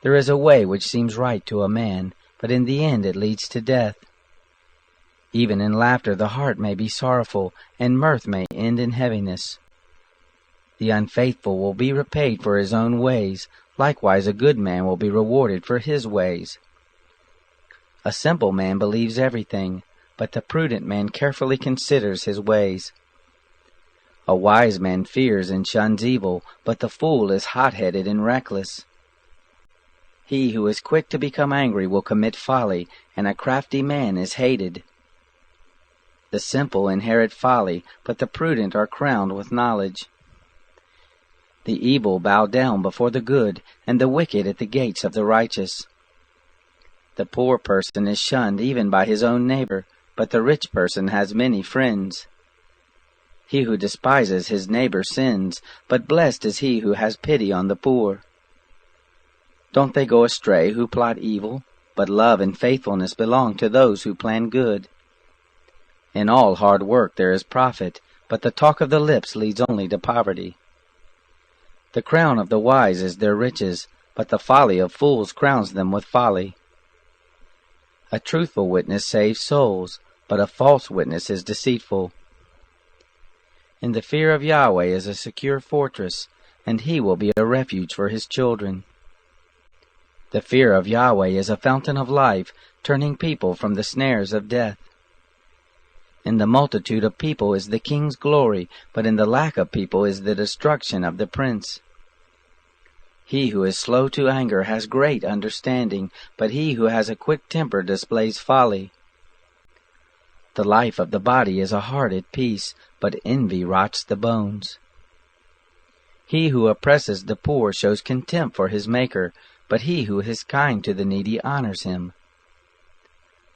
There is a way which seems right to a man, but in the end it leads to death. Even in laughter the heart may be sorrowful, and mirth may end in heaviness. The unfaithful will be repaid for his own ways, likewise a good man will be rewarded for his ways. A simple man believes everything, but the prudent man carefully considers his ways. A wise man fears and shuns evil, but the fool is hot-headed and reckless. He who is quick to become angry will commit folly, and a crafty man is hated. The simple inherit folly, but the prudent are crowned with knowledge. The evil bow down before the good, and the wicked at the gates of the righteous. The poor person is shunned even by his own neighbor, but the rich person has many friends. He who despises his neighbor sins, but blessed is he who has pity on the poor. Don't they go astray who plot evil? But love and faithfulness belong to those who plan good. In all hard work there is profit, but the talk of the lips leads only to poverty. The crown of the wise is their riches, but the folly of fools crowns them with folly. A truthful witness saves souls, but a false witness is deceitful. In the fear of Yahweh is a secure fortress, and he will be a refuge for his children. The fear of Yahweh is a fountain of life, turning people from the snares of death. In the multitude of people is the king's glory, but in the lack of people is the destruction of the prince. He who is slow to anger has great understanding, but he who has a quick temper displays folly. The life of the body is a heart at peace, but envy rots the bones. He who oppresses the poor shows contempt for his Maker, but he who is kind to the needy honors him.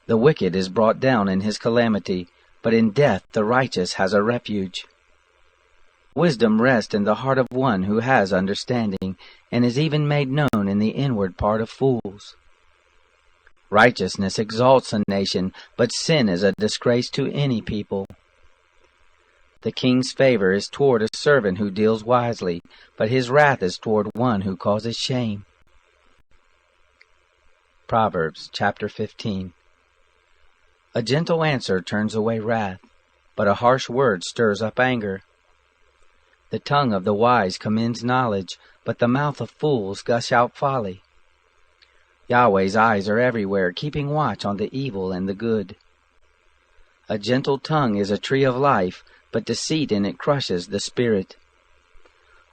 The wicked is brought down in his calamity, but in death the righteous has a refuge. Wisdom rests in the heart of one who has understanding, and is even made known in the inward part of fools. Righteousness exalts a nation, but sin is a disgrace to any people. The king's favor is toward a servant who deals wisely, but his wrath is toward one who causes shame. Proverbs chapter 15. A gentle answer turns away wrath, but a harsh word stirs up anger. The tongue of the wise commends knowledge, but the mouth of fools gush out folly. Yahweh's eyes are everywhere, keeping watch on the evil and the good. A gentle tongue is a tree of life, but deceit in it crushes the spirit.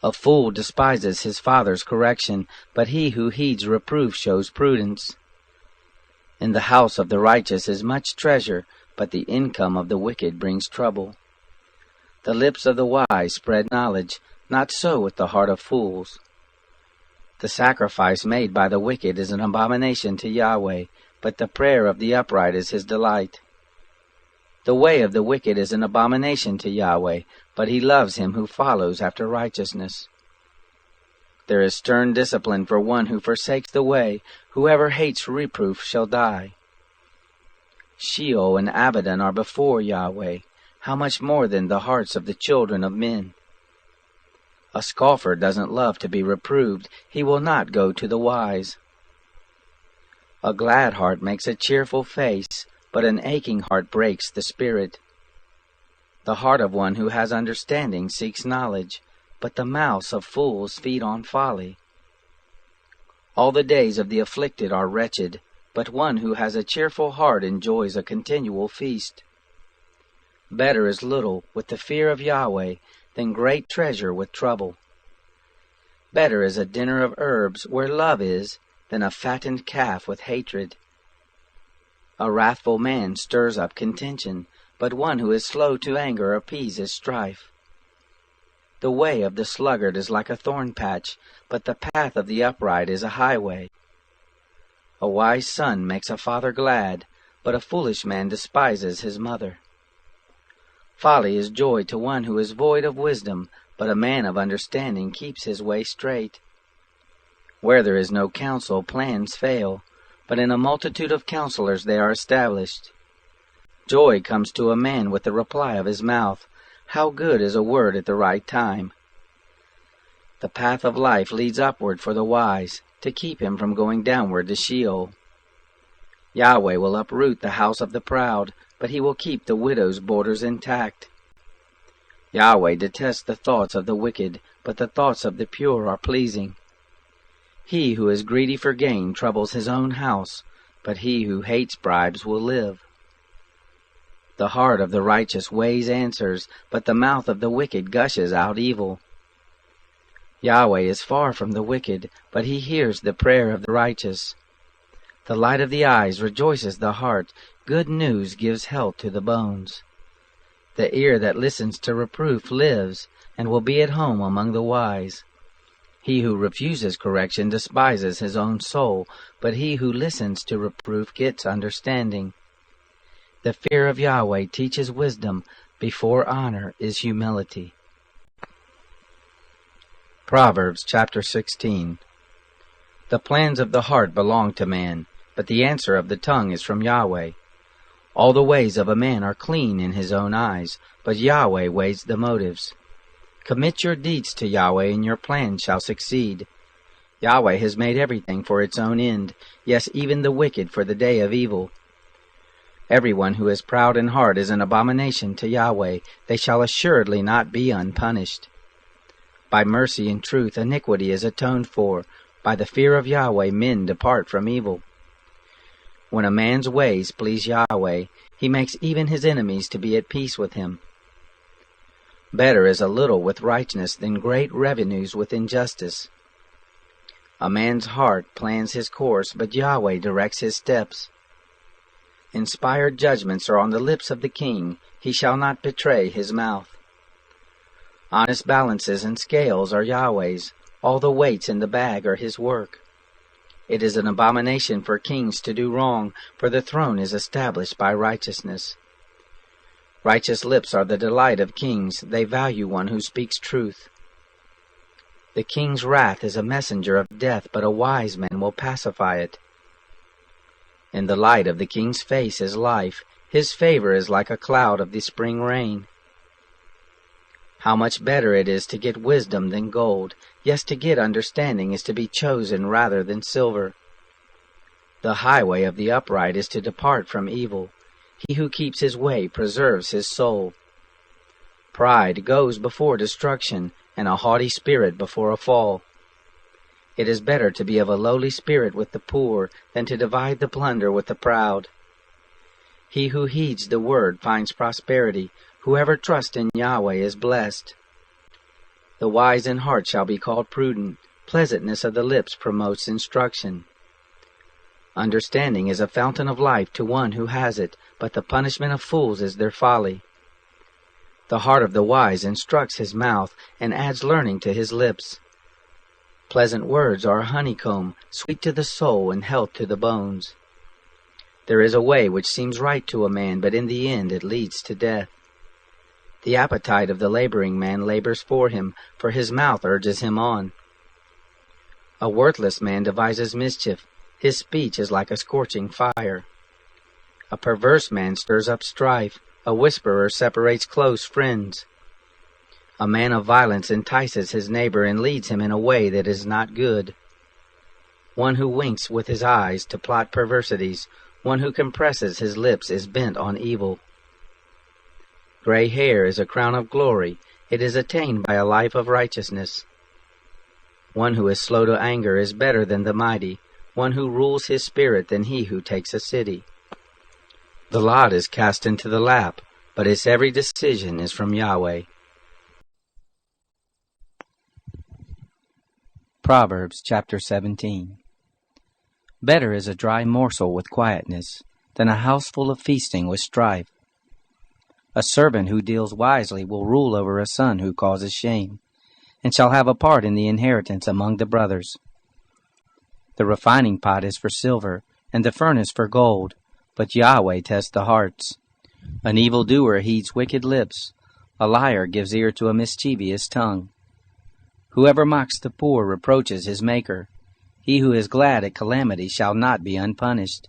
A fool despises his father's correction, but he who heeds reproof shows prudence. In the house of the righteous is much treasure, but the income of the wicked brings trouble. The lips of the wise spread knowledge, not so with the heart of fools. The sacrifice made by the wicked is an abomination to Yahweh, but the prayer of the upright is his delight. The way of the wicked is an abomination to Yahweh, but he loves him who follows after righteousness. There is stern discipline for one who forsakes the way. Whoever hates reproof shall die. Sheol and Abaddon are before Yahweh. How much more than the hearts of the children of men? A scoffer doesn't love to be reproved. He will not go to the wise. A glad heart makes a cheerful face, but an aching heart breaks the spirit. The heart of one who has understanding seeks knowledge, but the mouths of fools feed on folly. All the days of the afflicted are wretched, but one who has a cheerful heart enjoys a continual feast. Better is little with the fear of Yahweh than great treasure with trouble. Better is a dinner of herbs where love is than a fattened calf with hatred. A wrathful man stirs up contention, but one who is slow to anger appeases strife. The way of the sluggard is like a thorn patch, but the path of the upright is a highway. A wise son makes a father glad, but a foolish man despises his mother. Folly is joy to one who is void of wisdom, but a man of understanding keeps his way straight. Where there is no counsel, plans fail, but in a multitude of counselors they are established. Joy comes to a man with the reply of his mouth. How good is a word at the right time! The path of life leads upward for the wise, to keep him from going downward to Sheol. Yahweh will uproot the house of the proud, but he will keep the widow's borders intact. Yahweh detests the thoughts of the wicked, but the thoughts of the pure are pleasing. He who is greedy for gain troubles his own house, but he who hates bribes will live. The heart of the righteous weighs answers, but the mouth of the wicked gushes out evil. Yahweh is far from the wicked, but he hears the prayer of the righteous. The light of the eyes rejoices the heart. Good news gives health to the bones. The ear that listens to reproof lives, and will be at home among the wise. He who refuses correction despises his own soul, but he who listens to reproof gets understanding. The fear of Yahweh teaches wisdom. Before honor is humility. Proverbs chapter 16. The plans of the heart belong to man, but the answer of the tongue is from Yahweh. All the ways of a man are clean in his own eyes, but Yahweh weighs the motives. Commit your deeds to Yahweh, and your plans shall succeed. Yahweh has made everything for its own end, yes, even the wicked for the day of evil. Everyone who is proud in heart is an abomination to Yahweh. They shall assuredly not be unpunished. By mercy and truth iniquity is atoned for. By the fear of Yahweh men depart from evil. When a man's ways please Yahweh, he makes even his enemies to be at peace with him. Better is a little with righteousness than great revenues with injustice. A man's heart plans his course, but Yahweh directs his steps. Inspired judgments are on the lips of the king. He shall not betray his mouth. Honest balances and scales are Yahweh's. All the weights in the bag are his work. It is an abomination for kings to do wrong, for the throne is established by righteousness. Righteous lips are the delight of kings. They value one who speaks truth. The king's wrath is a messenger of death, but a wise man will pacify it. In the light of the king's face is life. His favor is like a cloud of the spring rain. How much better it is to get wisdom than gold. Yes, to get understanding is to be chosen rather than silver. The highway of the upright is to depart from evil. He who keeps his way preserves his soul. Pride goes before destruction, and a haughty spirit before a fall. It is better to be of a lowly spirit with the poor than to divide the plunder with the proud. He who heeds the word finds prosperity. Whoever trusts in Yahweh is blessed. The wise in heart shall be called prudent. Pleasantness of the lips promotes instruction. Understanding is a fountain of life to one who has it, but the punishment of fools is their folly. The heart of the wise instructs his mouth, and adds learning to his lips. Pleasant words are a honeycomb, sweet to the soul and health to the bones. There is a way which seems right to a man, but in the end it leads to death. The appetite of the laboring man labors for him, for his mouth urges him on. A worthless man devises mischief. His speech is like a scorching fire. A perverse man stirs up strife. A whisperer separates close friends. A man of violence entices his neighbor and leads him in a way that is not good. One who winks with his eyes to plot perversities, one who compresses his lips is bent on evil. Gray hair is a crown of glory. It is attained by a life of righteousness. One who is slow to anger is better than the mighty, one who rules his spirit than he who takes a city. The lot is cast into the lap, but its every decision is from Yahweh. Proverbs chapter 17. Better is a dry morsel with quietness than a house full of feasting with strife. A servant who deals wisely will rule over a son who causes shame, and shall have a part in the inheritance among the brothers. The refining pot is for silver, and the furnace for gold, but Yahweh tests the hearts. An evildoer heeds wicked lips. A liar gives ear to a mischievous tongue. Whoever mocks the poor reproaches his Maker. He who is glad at calamity shall not be unpunished.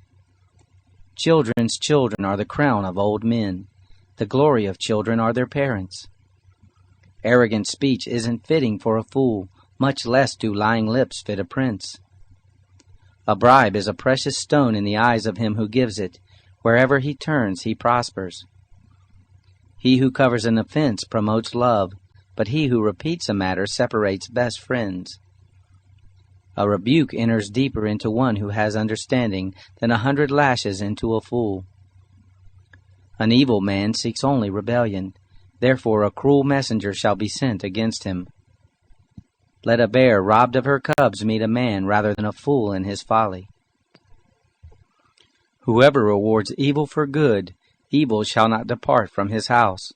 Children's children are the crown of old men. The glory of children are their parents. Arrogant speech isn't fitting for a fool, much less do lying lips fit a prince. A bribe is a precious stone in the eyes of him who gives it. Wherever he turns, he prospers. He who covers an offense promotes love, but he who repeats a matter separates best friends. A rebuke enters deeper into one who has understanding than 100 lashes into a fool. An evil man seeks only rebellion, therefore a cruel messenger shall be sent against him. Let a bear robbed of her cubs meet a man rather than a fool in his folly. Whoever rewards evil for good, evil shall not depart from his house.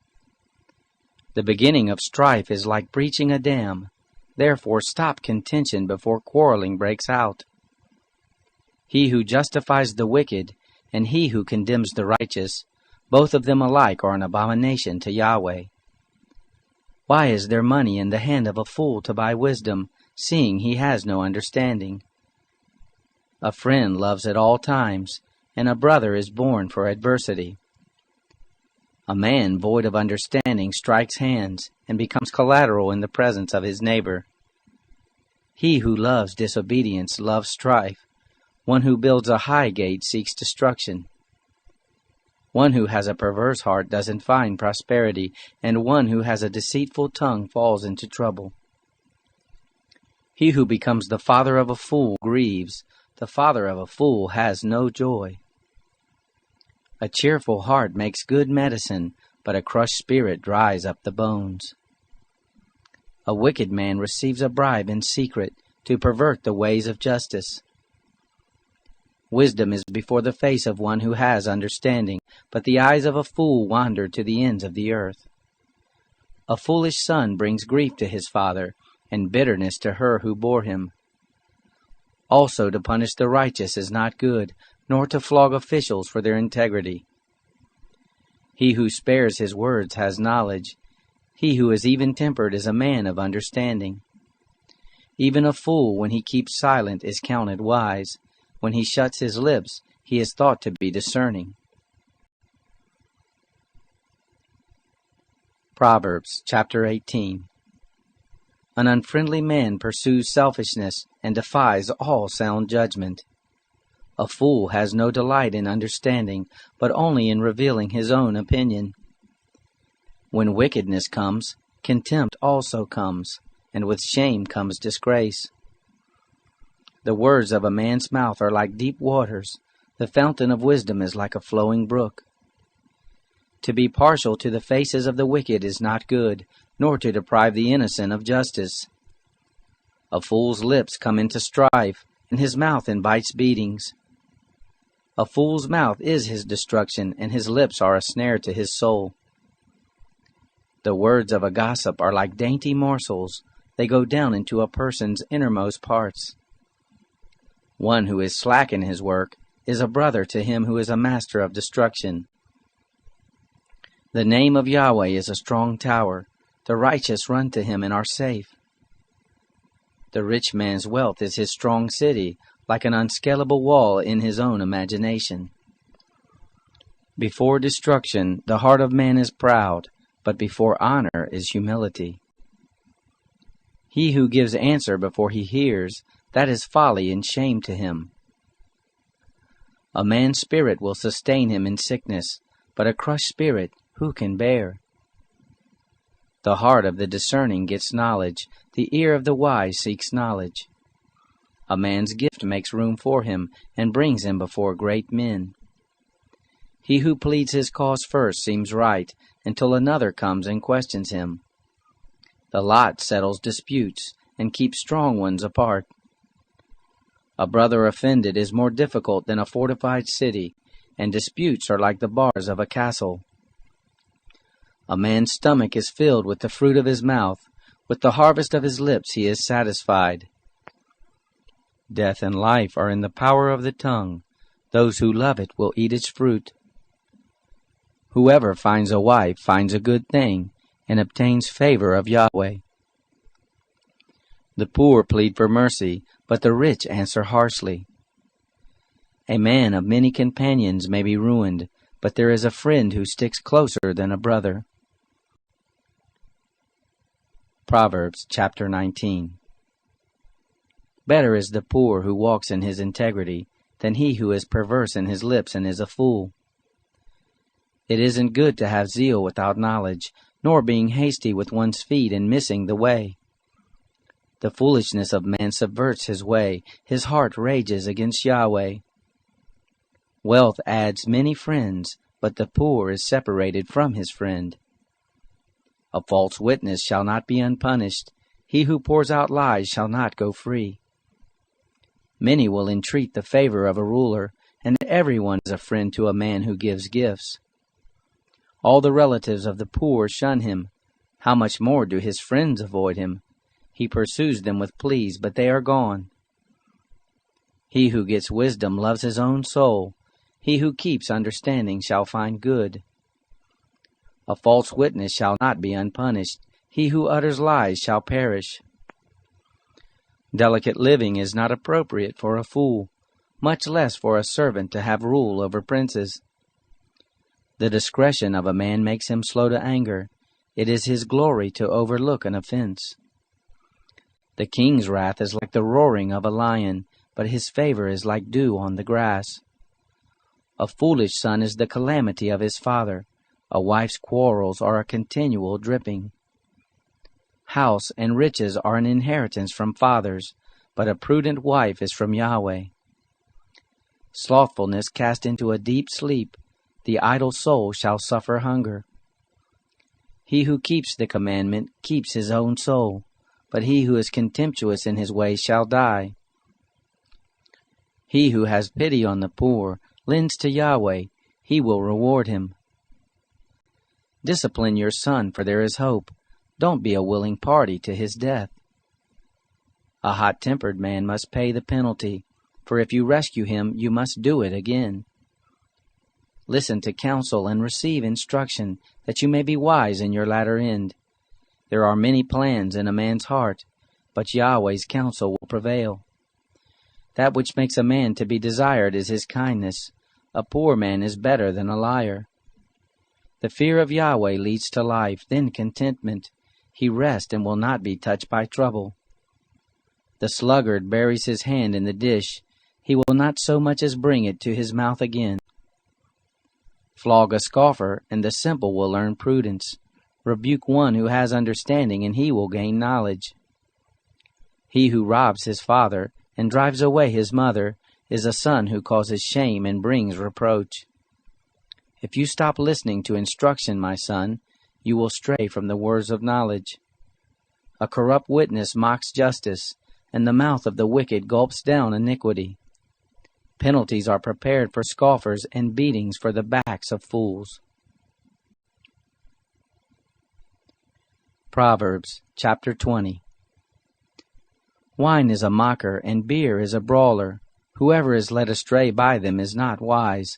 The beginning of strife is like breaching a dam. Therefore stop contention before quarreling breaks out. He who justifies the wicked and he who condemns the righteous, both of them alike are an abomination to Yahweh. Why is there money in the hand of a fool to buy wisdom, seeing he has no understanding? A friend loves at all times, and a brother is born for adversity. A man void of understanding strikes hands and becomes collateral in the presence of his neighbor. He who loves disobedience loves strife. One who builds a high gate seeks destruction. One who has a perverse heart doesn't find prosperity, and one who has a deceitful tongue falls into trouble. He who becomes the father of a fool grieves. The father of a fool has no joy. A cheerful heart makes good medicine, but a crushed spirit dries up the bones. A wicked man receives a bribe in secret to pervert the ways of justice. Wisdom is before the face of one who has understanding, but the eyes of a fool wander to the ends of the earth. A foolish son brings grief to his father, and bitterness to her who bore him. Also to punish the righteous is not good, nor to flog officials for their integrity. He who spares his words has knowledge. He who is even-tempered is a man of understanding. Even a fool, when he keeps silent, is counted wise. When he shuts his lips, he is thought to be discerning. Proverbs chapter 18. An unfriendly man pursues selfishness and defies all sound judgment. A fool has no delight in understanding, but only in revealing his own opinion. When wickedness comes, contempt also comes, and with shame comes disgrace. The words of a man's mouth are like deep waters. The fountain of wisdom is like a flowing brook. To be partial to the faces of the wicked is not good, nor to deprive the innocent of justice. A fool's lips come into strife, and his mouth invites beatings. A fool's mouth is his destruction, and his lips are a snare to his soul. The words of a gossip are like dainty morsels. They go down into a person's innermost parts. One who is slack in his work is a brother to him who is a master of destruction. The name of Yahweh is a strong tower. The righteous run to him and are safe. The rich man's wealth is his strong city, like an unscalable wall in his own imagination. Before destruction, the heart of man is proud, but before honor is humility. He who gives answer before he hears, that is folly and shame to him. A man's spirit will sustain him in sickness, but a crushed spirit who can bear? The heart of the discerning gets knowledge, the ear of the wise seeks knowledge. A man's gift makes room for him, and brings him before great men. He who pleads his cause first seems right, until another comes and questions him. The lot settles disputes, and keeps strong ones apart. A brother offended is more difficult than a fortified city, and disputes are like the bars of a castle. A man's stomach is filled with the fruit of his mouth, with the harvest of his lips he is satisfied. Death and life are in the power of the tongue. Those who love it will eat its fruit. Whoever finds a wife finds a good thing, and obtains favor of Yahweh. The poor plead for mercy, but the rich answer harshly. A man of many companions may be ruined, but there is a friend who sticks closer than a brother. Proverbs chapter 19. Better is the poor who walks in his integrity than he who is perverse in his lips and is a fool. It isn't good to have zeal without knowledge, nor being hasty with one's feet and missing the way. The foolishness of man subverts his way, his heart rages against Yahweh. Wealth adds many friends, but the poor is separated from his friend. A false witness shall not be unpunished. He who pours out lies shall not go free. Many will entreat the favor of a ruler, and everyone is a friend to a man who gives gifts. All the relatives of the poor shun him. How much more do his friends avoid him? He pursues them with pleas, but they are gone. He who gets wisdom loves his own soul. He who keeps understanding shall find good. A false witness shall not be unpunished. He who utters lies shall perish. Delicate living is not appropriate for a fool, much less for a servant to have rule over princes. The discretion of a man makes him slow to anger. It is his glory to overlook an offense. The king's wrath is like the roaring of a lion, but his favor is like dew on the grass. A foolish son is the calamity of his father. A wife's quarrels are a continual dripping. House and riches are an inheritance from fathers, but a prudent wife is from Yahweh. Slothfulness cast into a deep sleep. The idle soul shall suffer hunger. He who keeps the commandment keeps his own soul, but he who is contemptuous in his way shall die. He who has pity on the poor lends to Yahweh. He will reward him. Discipline your son, for there is hope. Don't be a willing party to his death. A hot-tempered man must pay the penalty, for if you rescue him, you must do it again. Listen to counsel and receive instruction, that you may be wise in your latter end. There are many plans in a man's heart, but Yahweh's counsel will prevail. That which makes a man to be desired is his kindness. A poor man is better than a liar. The fear of Yahweh leads to life, then contentment. He rests and will not be touched by trouble. The sluggard buries his hand in the dish. He will not so much as bring it to his mouth again. Flog a scoffer, and the simple will learn prudence. Rebuke one who has understanding, and he will gain knowledge. He who robs his father and drives away his mother is a son who causes shame and brings reproach. If you stop listening to instruction, my son, you will stray from the words of knowledge. A corrupt witness mocks justice, and the mouth of the wicked gulps down iniquity. Penalties are prepared for scoffers and beatings for the backs of fools. Proverbs chapter 20. Wine is a mocker, and beer is a brawler. Whoever is led astray by them is not wise.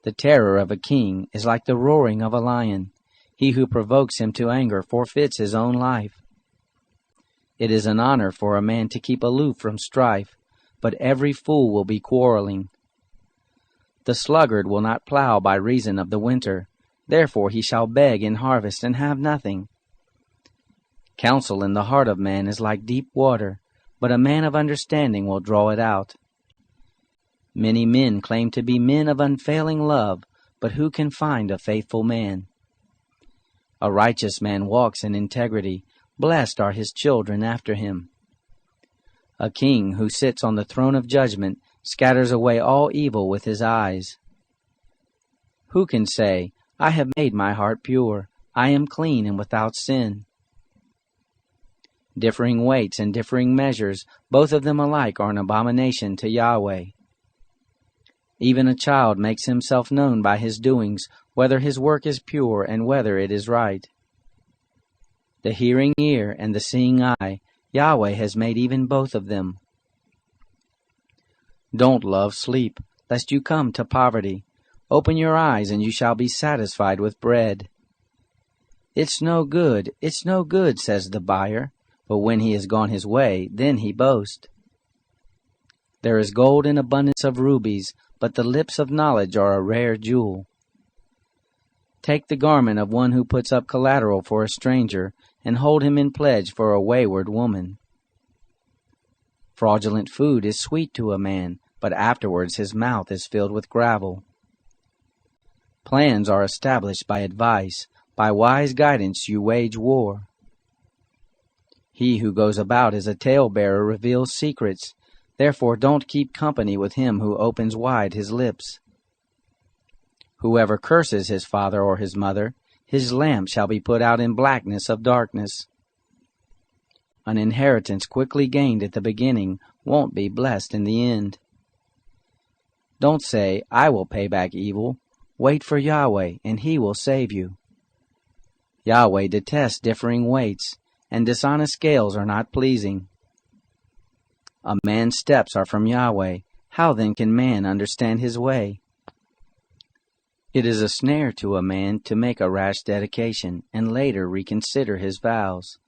The terror of a king is like the roaring of a lion. He who provokes him to anger forfeits his own life. It is an honor for a man to keep aloof from strife, but every fool will be quarreling. The sluggard will not plow by reason of the winter, therefore he shall beg in harvest and have nothing. Counsel in the heart of man is like deep water, but a man of understanding will draw it out. Many men claim to be men of unfailing love, but who can find a faithful man? A righteous man walks in integrity, blessed are his children after him. A king who sits on the throne of judgment scatters away all evil with his eyes. Who can say, I have made my heart pure, I am clean and without sin? Differing weights and differing measures, both of them alike are an abomination to Yahweh. Even a child makes himself known by his doings, whether his work is pure and whether it is right. The hearing ear and the seeing eye, Yahweh has made even both of them. Don't love sleep, lest you come to poverty. Open your eyes, and you shall be satisfied with bread. It's no good, says the buyer, but when he has gone his way, then he boasts. There is gold in abundance of rubies, but the lips of knowledge are a rare jewel. Take the garment of one who puts up collateral for a stranger, and hold him in pledge for a wayward woman. Fraudulent food is sweet to a man, but afterwards his mouth is filled with gravel. Plans are established by advice. By wise guidance you wage war. He who goes about as a talebearer reveals secrets. Therefore don't keep company with him who opens wide his lips. Whoever curses his father or his mother, his lamp shall be put out in blackness of darkness. An inheritance quickly gained at the beginning won't be blessed in the end. Don't say, I will pay back evil. Wait for Yahweh, and he will save you. Yahweh detests differing weights, and dishonest scales are not pleasing. A man's steps are from Yahweh. How then can man understand his way? It is a snare to a man to make a rash dedication, and later reconsider his vows.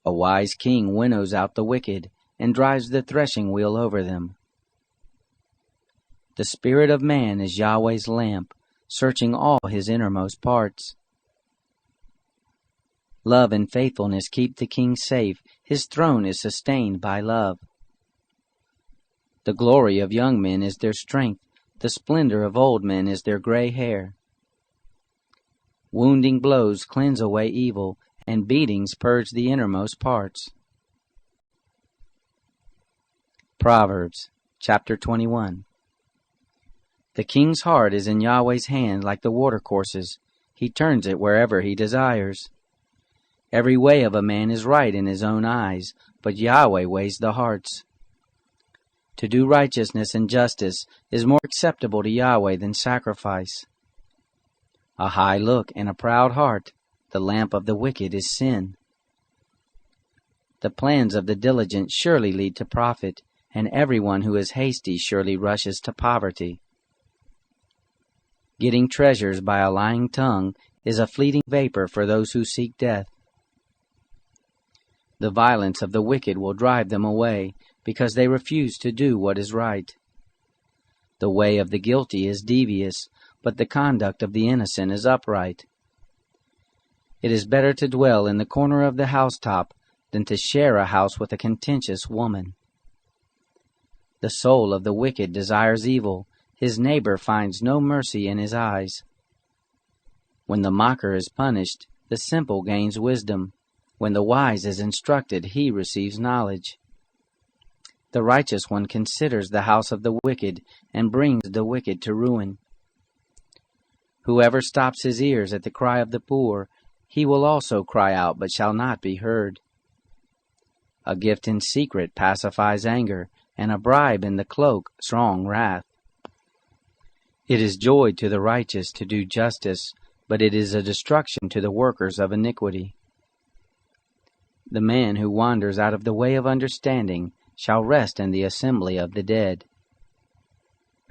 A wise king winnows out the wicked, and drives the threshing wheel over them. The spirit of man is Yahweh's lamp, searching all his innermost parts. Love and faithfulness keep the king safe. His throne is sustained by love. The glory of young men is their strength. The splendor of old men is their gray hair. Wounding blows cleanse away evil, and beatings purge the innermost parts. Proverbs, chapter 21. The king's heart is in Yahweh's hand like the watercourses. He turns it wherever he desires. Every way of a man is right in his own eyes, but Yahweh weighs the hearts. To do righteousness and justice is more acceptable to Yahweh than sacrifice. A high look and a proud heart, the lamp of the wicked is sin. The plans of the diligent surely lead to profit, and everyone who is hasty surely rushes to poverty. Getting treasures by a lying tongue is a fleeting vapor for those who seek death. The violence of the wicked will drive them away, because they refuse to do what is right. The way of the guilty is devious, but the conduct of the innocent is upright. It is better to dwell in the corner of the housetop than to share a house with a contentious woman. The soul of the wicked desires evil. His neighbor finds no mercy in his eyes. When the mocker is punished, the simple gains wisdom. When the wise is instructed, he receives knowledge. The righteous one considers the house of the wicked, and brings the wicked to ruin. Whoever stops his ears at the cry of the poor, he will also cry out, but shall not be heard. A gift in secret pacifies anger, and a bribe in the cloak strong wrath. It is joy to the righteous to do justice, but it is a destruction to the workers of iniquity. The man who wanders out of the way of understanding shall rest in the assembly of the dead.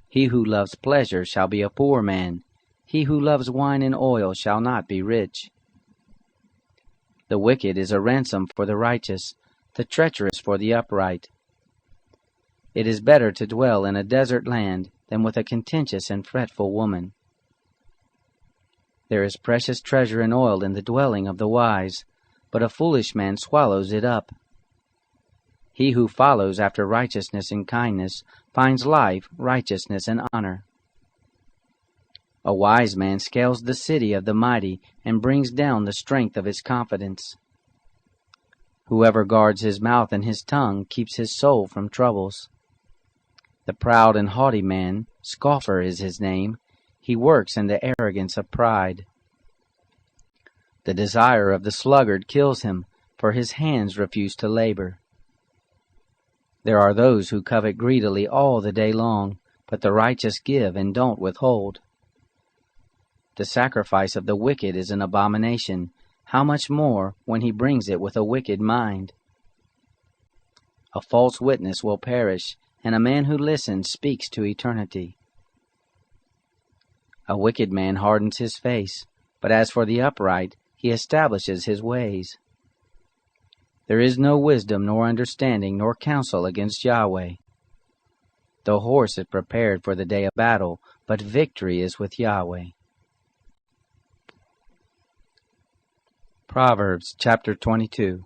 He who loves pleasure shall be a poor man. He who loves wine and oil shall not be rich. The wicked is a ransom for the righteous, the treacherous for the upright. It is better to dwell in a desert land than with a contentious and fretful woman. There is precious treasure and oil in the dwelling of the wise, but a foolish man swallows it up. He who follows after righteousness and kindness finds life, righteousness, and honor. A wise man scales the city of the mighty and brings down the strength of his confidence. Whoever guards his mouth and his tongue keeps his soul from troubles. The proud and haughty man, scoffer is his name, he works in the arrogance of pride. The desire of the sluggard kills him, for his hands refuse to labor. There are those who covet greedily all the day long, but the righteous give and don't withhold. The sacrifice of the wicked is an abomination, how much more when he brings it with a wicked mind? A false witness will perish, and a man who listens speaks to eternity. A wicked man hardens his face, but as for the upright, he establishes his ways. There is no wisdom nor understanding nor counsel against Yahweh. The horse is prepared for the day of battle, but victory is with Yahweh. Proverbs chapter 22.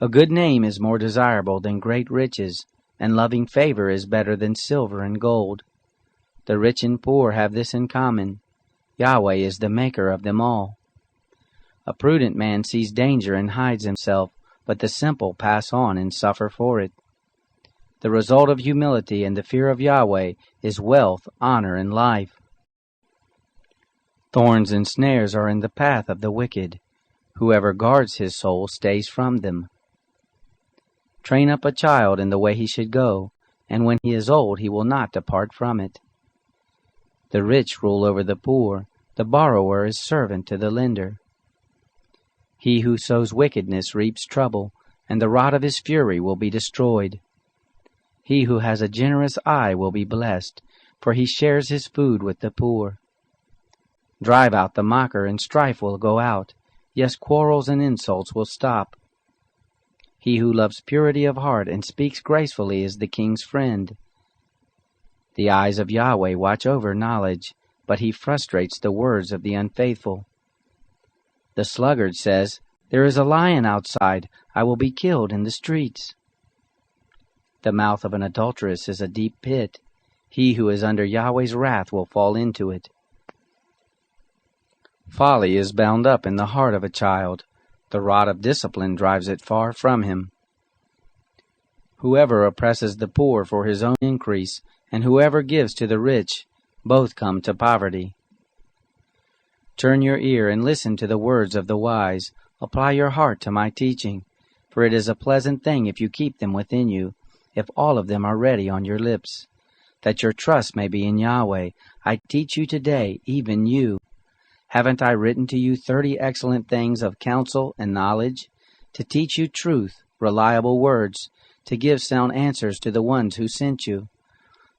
A good name is more desirable than great riches, and loving favor is better than silver and gold. The rich and poor have this in common: Yahweh is the maker of them all. A prudent man sees danger and hides himself, but the simple pass on and suffer for it. The result of humility and the fear of Yahweh is wealth, honor, and life. Thorns and snares are in the path of the wicked. Whoever guards his soul stays from them. Train up a child in the way he should go, and when he is old he will not depart from it. The rich rule over the poor, the borrower is servant to the lender. He who sows wickedness reaps trouble, and the rod of his fury will be destroyed. He who has a generous eye will be blessed, for he shares his food with the poor. Drive out the mocker, and strife will go out. Yes, quarrels and insults will stop. He who loves purity of heart and speaks gracefully is the king's friend. The eyes of Yahweh watch over knowledge, but he frustrates the words of the unfaithful. The sluggard says, "There is a lion outside. I will be killed in the streets." The mouth of an adulteress is a deep pit. He who is under Yahweh's wrath will fall into it. Folly is bound up in the heart of a child. The rod of discipline drives it far from him. Whoever oppresses the poor for his own increase, and whoever gives to the rich, both come to poverty. Turn your ear and listen to the words of the wise. Apply your heart to my teaching, for it is a pleasant thing if you keep them within you, if all of them are ready on your lips. That your trust may be in Yahweh, I teach you today, even you. Haven't I written to you 30 excellent things of counsel and knowledge, to teach you truth, reliable words, to give sound answers to the ones who sent you?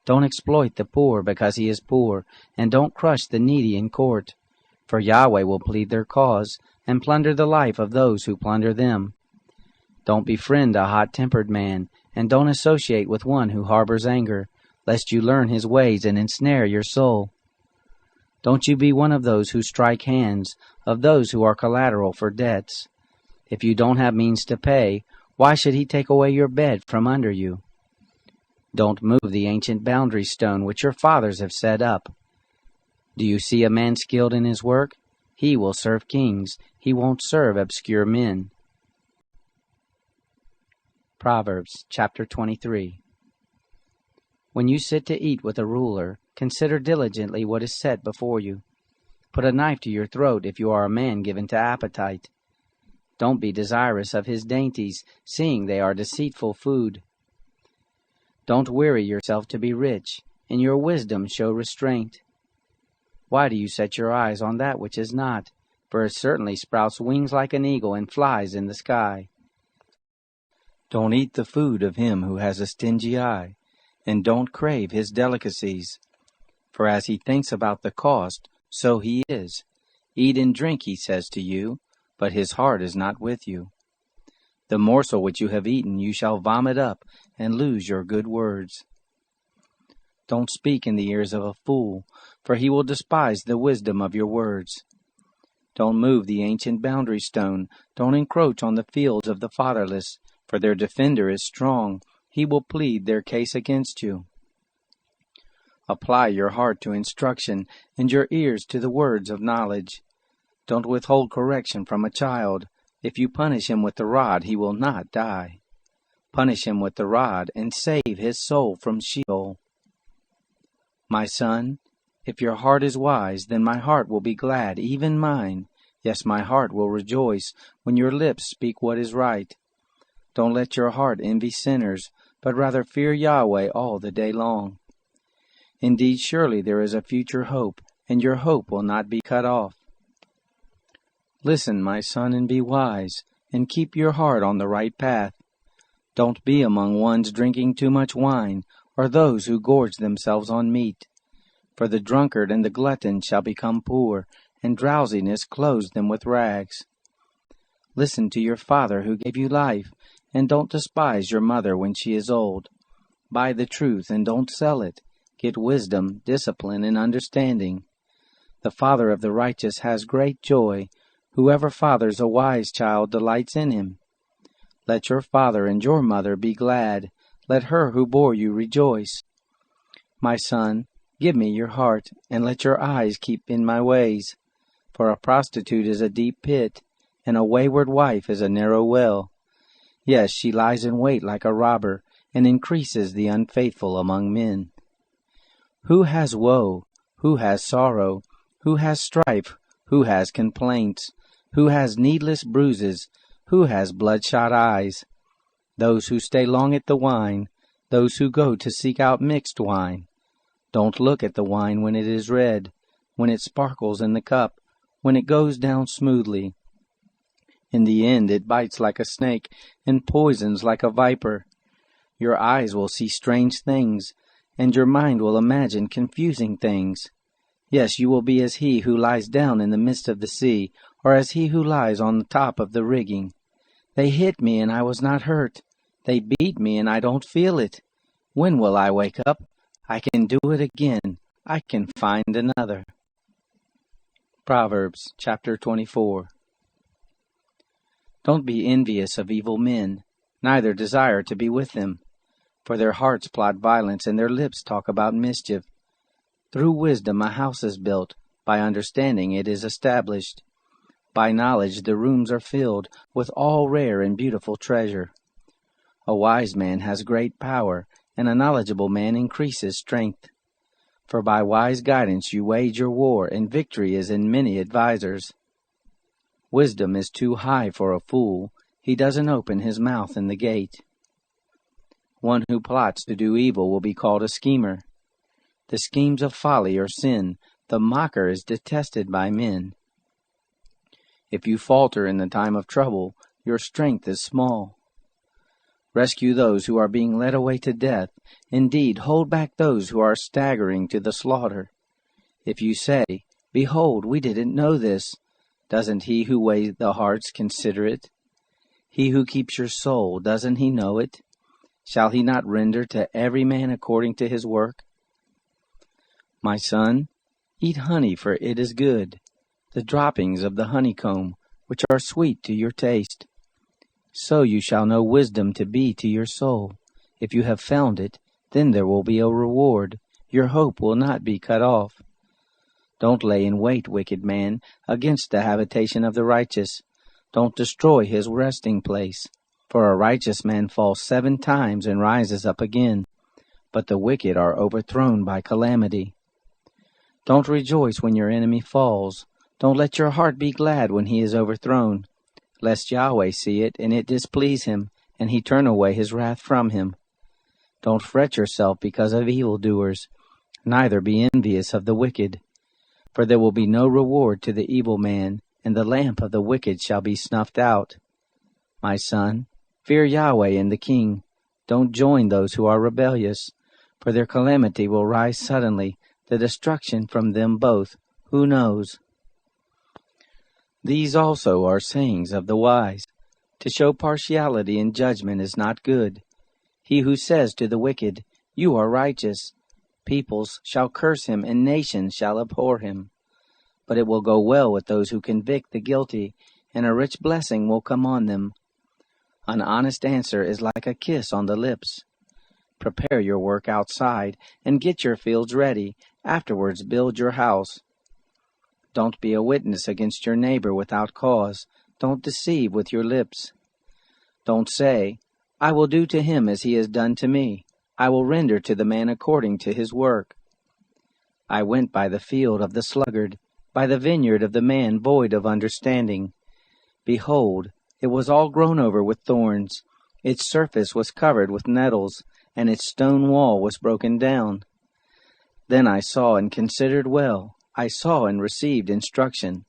Don't exploit the poor because he is poor, and don't crush the needy in court, for Yahweh will plead their cause and plunder the life of those who plunder them. Don't befriend a hot-tempered man, and don't associate with one who harbors anger, lest you learn his ways and ensnare your soul. Don't you be one of those who strike hands, of those who are collateral for debts. If you don't have means to pay, why should he take away your bed from under you? Don't move the ancient boundary stone which your fathers have set up. Do you see a man skilled in his work? He will serve kings. He won't serve obscure men. Proverbs chapter 23. When you sit to eat with a ruler, consider diligently what is set before you. Put a knife to your throat if you are a man given to appetite. Don't be desirous of his dainties, seeing they are deceitful food. Don't weary yourself to be rich. In your wisdom show restraint. Why do you set your eyes on that which is not? For it certainly sprouts wings like an eagle and flies in the sky. Don't eat the food of him who has a stingy eye, and don't crave his delicacies. For as he thinks about the cost, so he is. Eat and drink, he says to you, but his heart is not with you. The morsel which you have eaten you shall vomit up, and lose your good words. Don't speak in the ears of a fool, for he will despise the wisdom of your words. Don't move the ancient boundary stone. Don't encroach on the fields of the fatherless, for their defender is strong. He will plead their case against you. Apply your heart to instruction, and your ears to the words of knowledge. Don't withhold correction from a child. If you punish him with the rod, he will not die. Punish him with the rod, and save his soul from Sheol. My son, if your heart is wise, then my heart will be glad, even mine. Yes, my heart will rejoice when your lips speak what is right. Don't let your heart envy sinners, but rather fear Yahweh all the day long. Indeed, surely there is a future hope, and your hope will not be cut off. Listen, my son, and be wise, and keep your heart on the right path. Don't be among ones drinking too much wine, or those who gorge themselves on meat. For the drunkard and the glutton shall become poor, and drowsiness clothes them with rags. Listen to your father who gave you life, and don't despise your mother when she is old. Buy the truth and don't sell it. Get wisdom, discipline, and understanding. The father of the righteous has great joy. Whoever fathers a wise child delights in him. Let your father and your mother be glad. Let her who bore you rejoice. My son, give me your heart, and let your eyes keep in my ways. For a prostitute is a deep pit, and a wayward wife is a narrow well. Yes, she lies in wait like a robber, and increases the unfaithful among men. Who has woe? Who has sorrow? Who has strife? Who has complaints? Who has needless bruises? Who has bloodshot eyes? Those who stay long at the wine, those who go to seek out mixed wine. Don't look at the wine when it is red, when it sparkles in the cup, when it goes down smoothly. In the end it bites like a snake, and poisons like a viper. Your eyes will see strange things, and your mind will imagine confusing things. Yes, you will be as he who lies down in the midst of the sea, or as he who lies on the top of the rigging. They hit me, and I was not hurt. They beat me, and I don't feel it. When will I wake up? I can do it again. I can find another. Proverbs chapter 24. Don't be envious of evil men, neither desire to be with them. For their hearts plot violence, and their lips talk about mischief. Through wisdom a house is built, by understanding it is established. By knowledge the rooms are filled with all rare and beautiful treasure. A wise man has great power, and a knowledgeable man increases strength. For by wise guidance you wage your war, and victory is in many advisers. Wisdom is too high for a fool. He doesn't open his mouth in the gate. One who plots to do evil will be called a schemer. The schemes of folly are sin. The mocker is detested by men. If you falter in the time of trouble, your strength is small. Rescue those who are being led away to death. Indeed, hold back those who are staggering to the slaughter. If you say, "Behold, we didn't know this," doesn't he who weighs the hearts consider it? He who keeps your soul, doesn't he know it? Shall he not render to every man according to his work? My son, eat honey, for it is good, the droppings of the honeycomb, which are sweet to your taste. So you shall know wisdom to be to your soul. If you have found it, then there will be a reward. Your hope will not be cut off. Don't lay in wait, wicked man, against the habitation of the righteous. Don't destroy his resting place. For a righteous man falls 7 times and rises up again, but the wicked are overthrown by calamity. Don't rejoice when your enemy falls. Don't let your heart be glad when he is overthrown, lest Yahweh see it, and it displease him, and he turn away his wrath from him. Don't fret yourself because of evildoers, neither be envious of the wicked. For there will be no reward to the evil man, and the lamp of the wicked shall be snuffed out. My son, fear Yahweh and the king. Don't join those who are rebellious, for their calamity will rise suddenly, the destruction from them both. Who knows? These also are sayings of the wise. To show partiality in judgment is not good. He who says to the wicked, "You are righteous," peoples shall curse him, and nations shall abhor him. But it will go well with those who convict the guilty, and a rich blessing will come on them. An honest answer is like a kiss on the lips. Prepare your work outside, and get your fields ready. Afterwards build your house. Don't be a witness against your neighbor without cause. Don't deceive with your lips. Don't say, "I will do to him as he has done to me. I will render to the man according to his work." I went by the field of the sluggard, by the vineyard of the man void of understanding. Behold, it was all grown over with thorns. Its surface was covered with nettles, and its stone wall was broken down. Then I saw and considered well. I saw and received instruction.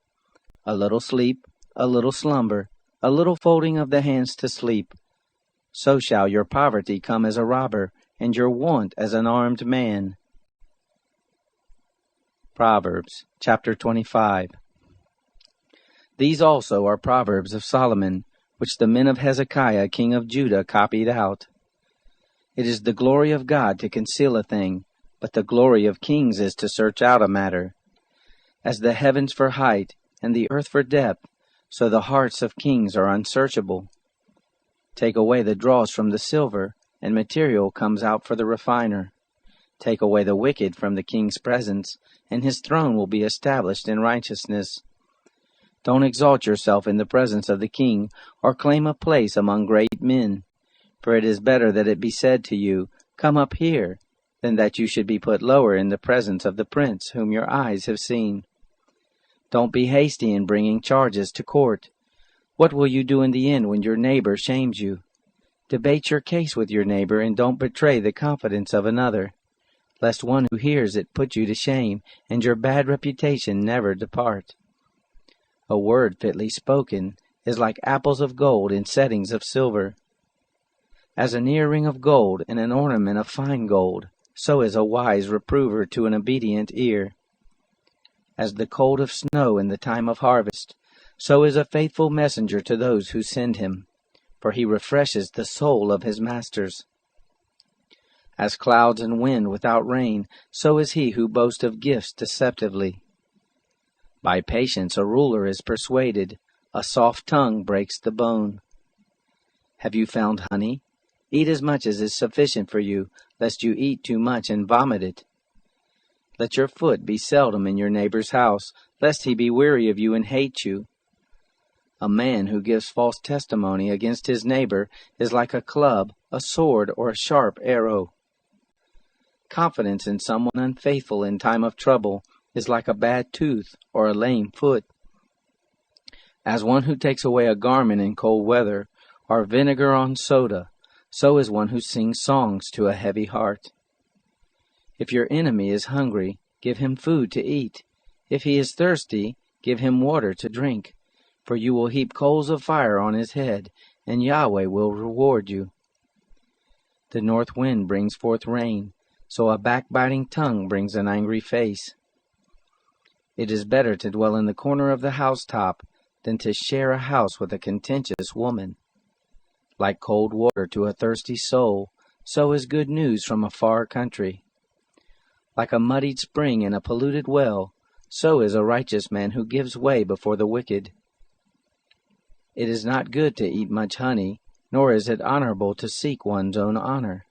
A little sleep, a little slumber, a little folding of the hands to sleep. So shall your poverty come as a robber, and your want as an armed man. Proverbs chapter 25. These also are Proverbs of Solomon, which the men of Hezekiah king of Judah copied out. It is the glory of God to conceal a thing, but the glory of kings is to search out a matter. As the heavens for height, and the earth for depth, so the hearts of kings are unsearchable. Take away the dross from the silver, and material comes out for the refiner. Take away the wicked from the king's presence, and his throne will be established in righteousness. Don't exalt yourself in the presence of the king, or claim a place among great men. For it is better that it be said to you, "Come up here," than that you should be put lower in the presence of the prince whom your eyes have seen. Don't be hasty in bringing charges to court. What will you do in the end when your neighbor shames you? Debate your case with your neighbor, and don't betray the confidence of another, lest one who hears it put you to shame, and your bad reputation never depart. A word fitly spoken is like apples of gold in settings of silver. As an earring of gold and an ornament of fine gold, so is a wise reprover to an obedient ear. As the cold of snow in the time of harvest, so is a faithful messenger to those who send him, for he refreshes the soul of his masters. As clouds and wind without rain, so is he who boasts of gifts deceptively. By patience a ruler is persuaded, a soft tongue breaks the bone. Have you found honey? Eat as much as is sufficient for you, lest you eat too much and vomit it. Let your foot be seldom in your neighbor's house, lest he be weary of you and hate you. A man who gives false testimony against his neighbor is like a club, a sword, or a sharp arrow. Confidence in someone unfaithful in time of trouble is like a bad tooth or a lame foot. As one who takes away a garment in cold weather, or vinegar on soda, so is one who sings songs to a heavy heart. If your enemy is hungry, give him food to eat. If he is thirsty, give him water to drink. For you will heap coals of fire on his head, and Yahweh will reward you. The north wind brings forth rain, so a backbiting tongue brings an angry face. It is better to dwell in the corner of the housetop than to share a house with a contentious woman. Like cold water to a thirsty soul, so is good news from a far country. Like a muddied spring in a polluted well, so is a righteous man who gives way before the wicked. It is not good to eat much honey, nor is it honorable to seek one's own honor.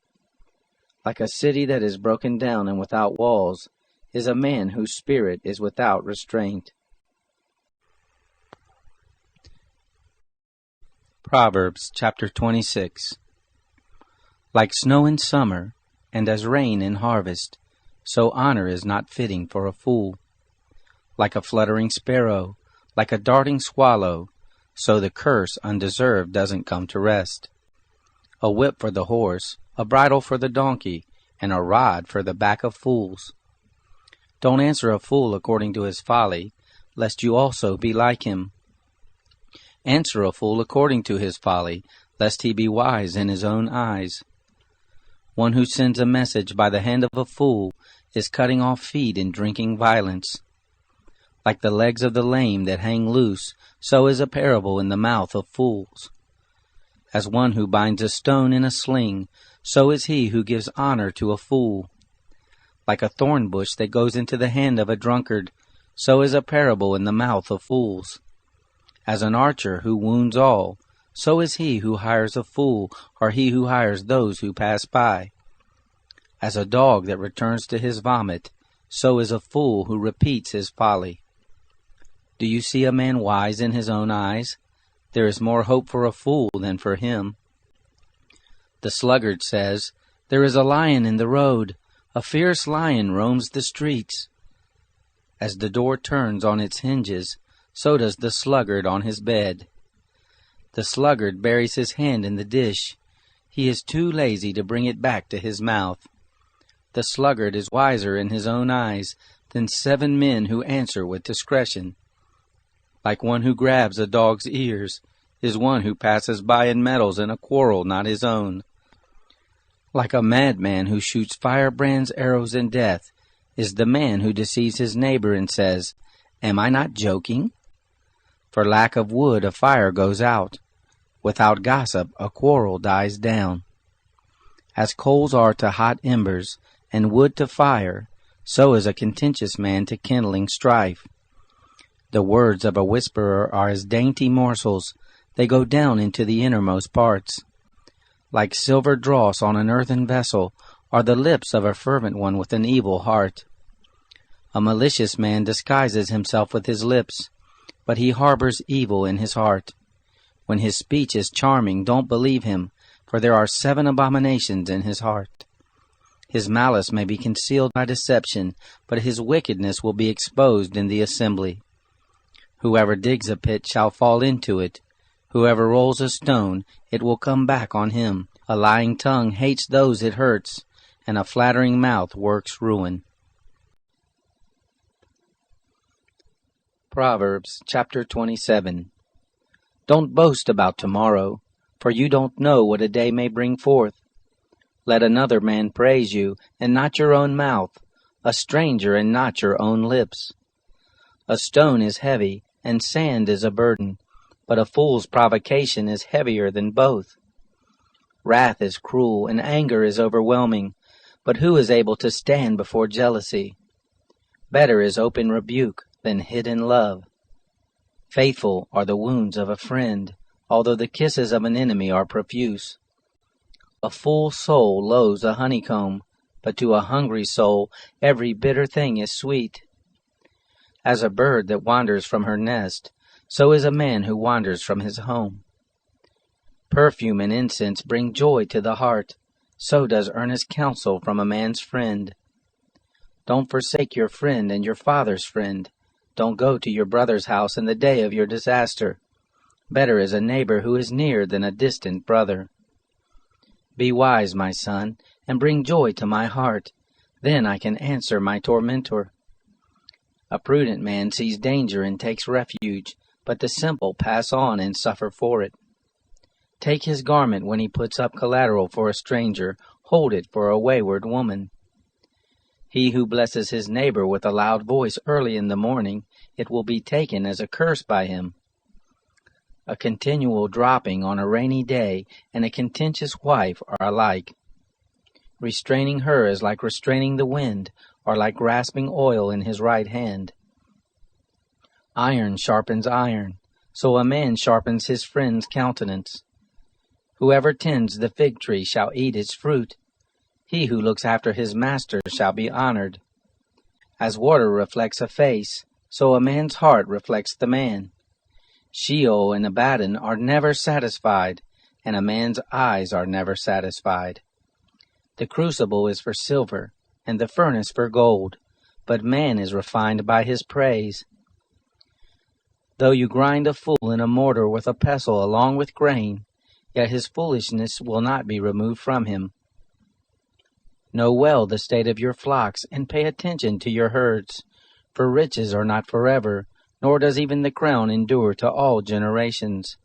Like a city that is broken down and without walls, is a man whose spirit is without restraint. Proverbs chapter 26. Like snow in summer, and as rain in harvest, so honor is not fitting for a fool. Like a fluttering sparrow, like a darting swallow, so the curse undeserved doesn't come to rest. A whip for the horse, a bridle for the donkey, and a rod for the back of fools. Don't answer a fool according to his folly, lest you also be like him. Answer a fool according to his folly, lest he be wise in his own eyes. One who sends a message by the hand of a fool is cutting off feet and drinking violence. Like the legs of the lame that hang loose, so is a parable in the mouth of fools. As one who binds a stone in a sling, so is he who gives honor to a fool. Like a thorn bush that goes into the hand of a drunkard, so is a parable in the mouth of fools. As an archer who wounds all, so is he who hires a fool, or he who hires those who pass by. As a dog that returns to his vomit, so is a fool who repeats his folly. Do you see a man wise in his own eyes? There is more hope for a fool than for him. The sluggard says, "There is a lion in the road. A fierce lion roams the streets." As the door turns on its hinges, so does the sluggard on his bed. The sluggard buries his hand in the dish. He is too lazy to bring it back to his mouth. The sluggard is wiser in his own eyes than 7 men who answer with discretion. Like one who grabs a dog's ears is one who passes by and meddles in a quarrel not his own. Like a madman who shoots firebrands, arrows, and death is the man who deceives his neighbor and says, "Am I not joking?" For lack of wood a fire goes out. Without gossip a quarrel dies down. As coals are to hot embers, and wood to fire, so is a contentious man to kindling strife. The words of a whisperer are as dainty morsels, they go down into the innermost parts. Like silver dross on an earthen vessel are the lips of a fervent one with an evil heart. A malicious man disguises himself with his lips, but he harbors evil in his heart. When his speech is charming, don't believe him, for there are 7 abominations in his heart. His malice may be concealed by deception, but his wickedness will be exposed in the assembly. Whoever digs a pit shall fall into it. Whoever rolls a stone, it will come back on him. A lying tongue hates those it hurts, and a flattering mouth works ruin. Proverbs chapter 27. Don't boast about tomorrow, for you don't know what a day may bring forth. Let another man praise you, and not your own mouth, a stranger and not your own lips. A stone is heavy, and sand is a burden, but a fool's provocation is heavier than both. Wrath is cruel, and anger is overwhelming, but who is able to stand before jealousy? Better is open rebuke than hidden love. Faithful are the wounds of a friend, although the kisses of an enemy are profuse. A full soul loathes a honeycomb, but to a hungry soul every bitter thing is sweet. As a bird that wanders from her nest, so is a man who wanders from his home. Perfume and incense bring joy to the heart, so does earnest counsel from a man's friend. Don't forsake your friend and your father's friend. Don't go to your brother's house in the day of your disaster. Better is a neighbor who is near than a distant brother. Be wise, my son, and bring joy to my heart. Then I can answer my tormentor. A prudent man sees danger and takes refuge, but the simple pass on and suffer for it. Take his garment when he puts up collateral for a stranger, hold it for a wayward woman. He who blesses his neighbor with a loud voice early in the morning, it will be taken as a curse by him. A continual dropping on a rainy day and a contentious wife are alike. Restraining her is like restraining the wind, or like grasping oil in his right hand. Iron sharpens iron, so a man sharpens his friend's countenance. Whoever tends the fig tree shall eat its fruit. He who looks after his master shall be honored. As water reflects a face, so a man's heart reflects the man. Sheol and Abaddon are never satisfied, and a man's eyes are never satisfied. The crucible is for silver, and the furnace for gold, but man is refined by his praise. Though you grind a fool in a mortar with a pestle along with grain, yet his foolishness will not be removed from him. Know well the state of your flocks, and pay attention to your herds, for riches are not forever, nor does even the crown endure to all generations.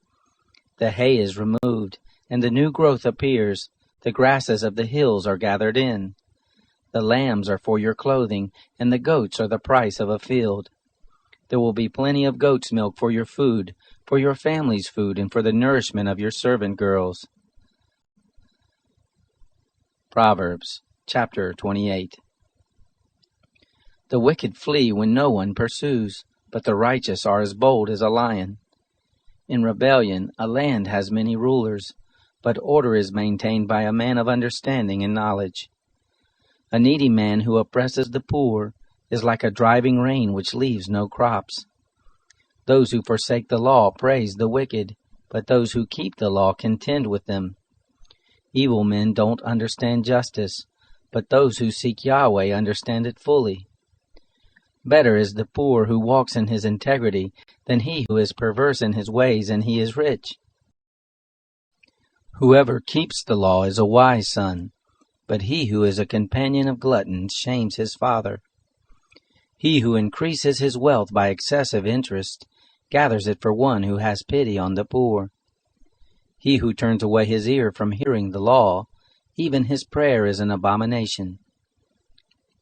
The hay is removed, and the new growth appears, the grasses of the hills are gathered in. The lambs are for your clothing, and the goats are the price of a field. There will be plenty of goat's milk for your food, for your family's food, and for the nourishment of your servant girls. Proverbs chapter 28. The wicked flee when no one pursues, but the righteous are as bold as a lion. In rebellion a land has many rulers, but order is maintained by a man of understanding and knowledge. A needy man who oppresses the poor is like a driving rain which leaves no crops. Those who forsake the law praise the wicked, but those who keep the law contend with them. Evil men don't understand justice, but those who seek Yahweh understand it fully. Better is the poor who walks in his integrity than he who is perverse in his ways and he is rich. Whoever keeps the law is a wise son, but he who is a companion of gluttons shames his father. He who increases his wealth by excessive interest gathers it for one who has pity on the poor. He who turns away his ear from hearing the law, even his prayer is an abomination.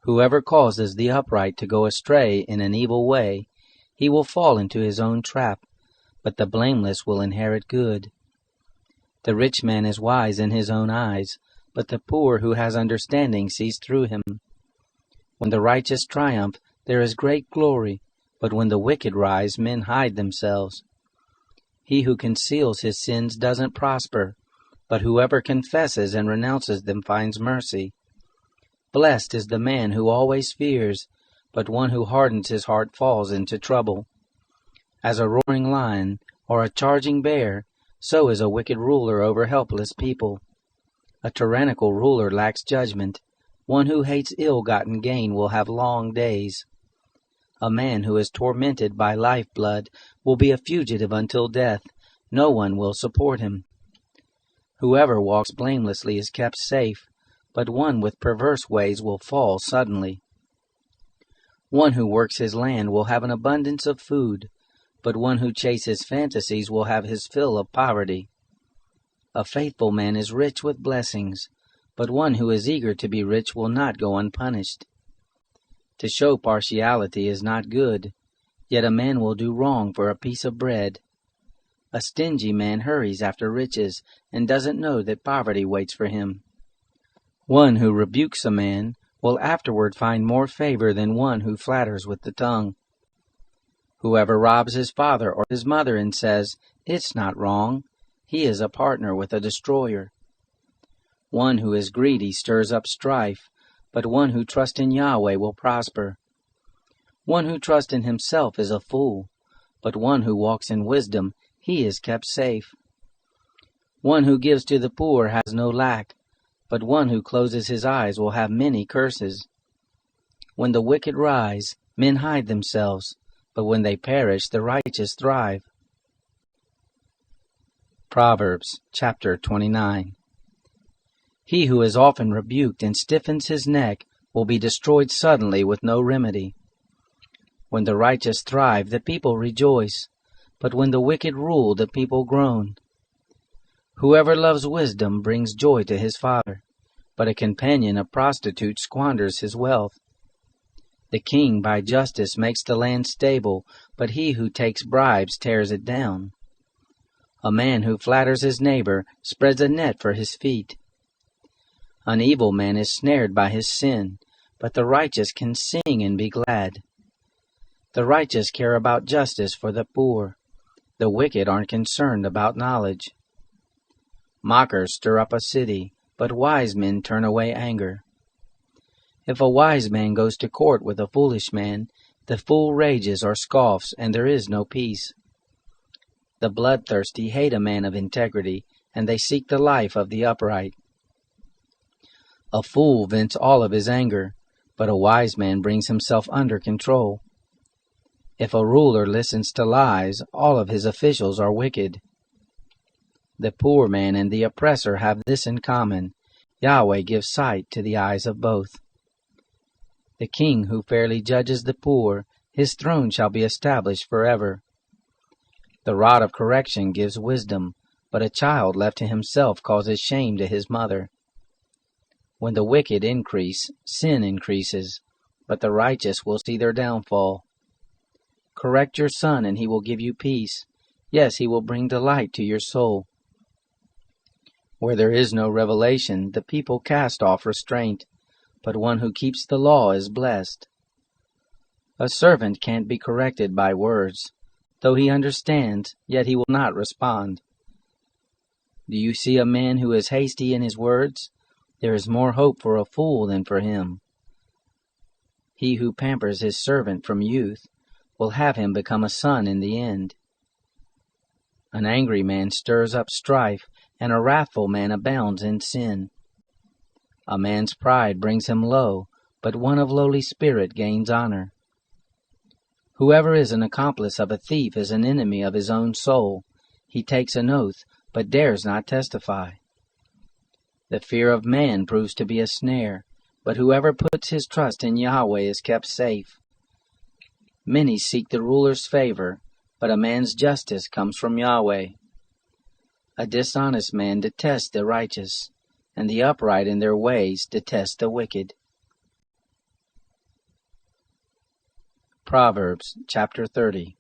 Whoever causes the upright to go astray in an evil way, he will fall into his own trap, but the blameless will inherit good. The rich man is wise in his own eyes, but the poor who has understanding sees through him. When the righteous triumph, there is great glory, but when the wicked rise, men hide themselves. He who conceals his sins doesn't prosper, but whoever confesses and renounces them finds mercy. Blessed is the man who always fears, but one who hardens his heart falls into trouble. As a roaring lion or a charging bear, so is a wicked ruler over helpless people. A tyrannical ruler lacks judgment. One who hates ill-gotten gain will have long days. A man who is tormented by lifeblood will be a fugitive until death. No one will support him. Whoever walks blamelessly is kept safe, but one with perverse ways will fall suddenly. One who works his land will have an abundance of food, but one who chases fantasies will have his fill of poverty. A faithful man is rich with blessings, but one who is eager to be rich will not go unpunished. To show partiality is not good, yet a man will do wrong for a piece of bread. A stingy man hurries after riches and doesn't know that poverty waits for him. One who rebukes a man will afterward find more favor than one who flatters with the tongue. Whoever robs his father or his mother and says, "It's not wrong," he is a partner with a destroyer. One who is greedy stirs up strife, but one who trusts in Yahweh will prosper. One who trusts in himself is a fool, but one who walks in wisdom, he is kept safe. One who gives to the poor has no lack, but one who closes his eyes will have many curses. When the wicked rise, men hide themselves, but when they perish, the righteous thrive. Proverbs chapter 29. He who is often rebuked and stiffens his neck will be destroyed suddenly with no remedy. When the righteous thrive, the people rejoice, but when the wicked rule, the people groan. Whoever loves wisdom brings joy to his father, but a companion of prostitutes squanders his wealth. The king by justice makes the land stable, but he who takes bribes tears it down. A man who flatters his neighbor spreads a net for his feet. An evil man is snared by his sin, but the righteous can sing and be glad. The righteous care about justice for the poor. The wicked aren't concerned about knowledge. Mockers stir up a city, but wise men turn away anger. If a wise man goes to court with a foolish man, the fool rages or scoffs, and there is no peace. The bloodthirsty hate a man of integrity, and they seek the life of the upright. A fool vents all of his anger, but a wise man brings himself under control. If a ruler listens to lies, all of his officials are wicked. The poor man and the oppressor have this in common: Yahweh gives sight to the eyes of both. The king who fairly judges the poor, his throne shall be established forever. The rod of correction gives wisdom, but a child left to himself causes shame to his mother. When the wicked increase, sin increases, but the righteous will see their downfall. Correct your son, and he will give you peace. Yes, he will bring delight to your soul. Where there is no revelation, the people cast off restraint, but one who keeps the law is blessed. A servant can't be corrected by words. Though he understands, yet he will not respond. Do you see a man who is hasty in his words? There is more hope for a fool than for him. He who pampers his servant from youth will have him become a son in the end. An angry man stirs up strife, and a wrathful man abounds in sin. A man's pride brings him low, but one of lowly spirit gains honor. Whoever is an accomplice of a thief is an enemy of his own soul. He takes an oath, but dares not testify. The fear of man proves to be a snare, but whoever puts his trust in Yahweh is kept safe. Many seek the ruler's favor, but a man's justice comes from Yahweh. A dishonest man detests the righteous, and the upright in their ways detest the wicked. Proverbs chapter 30.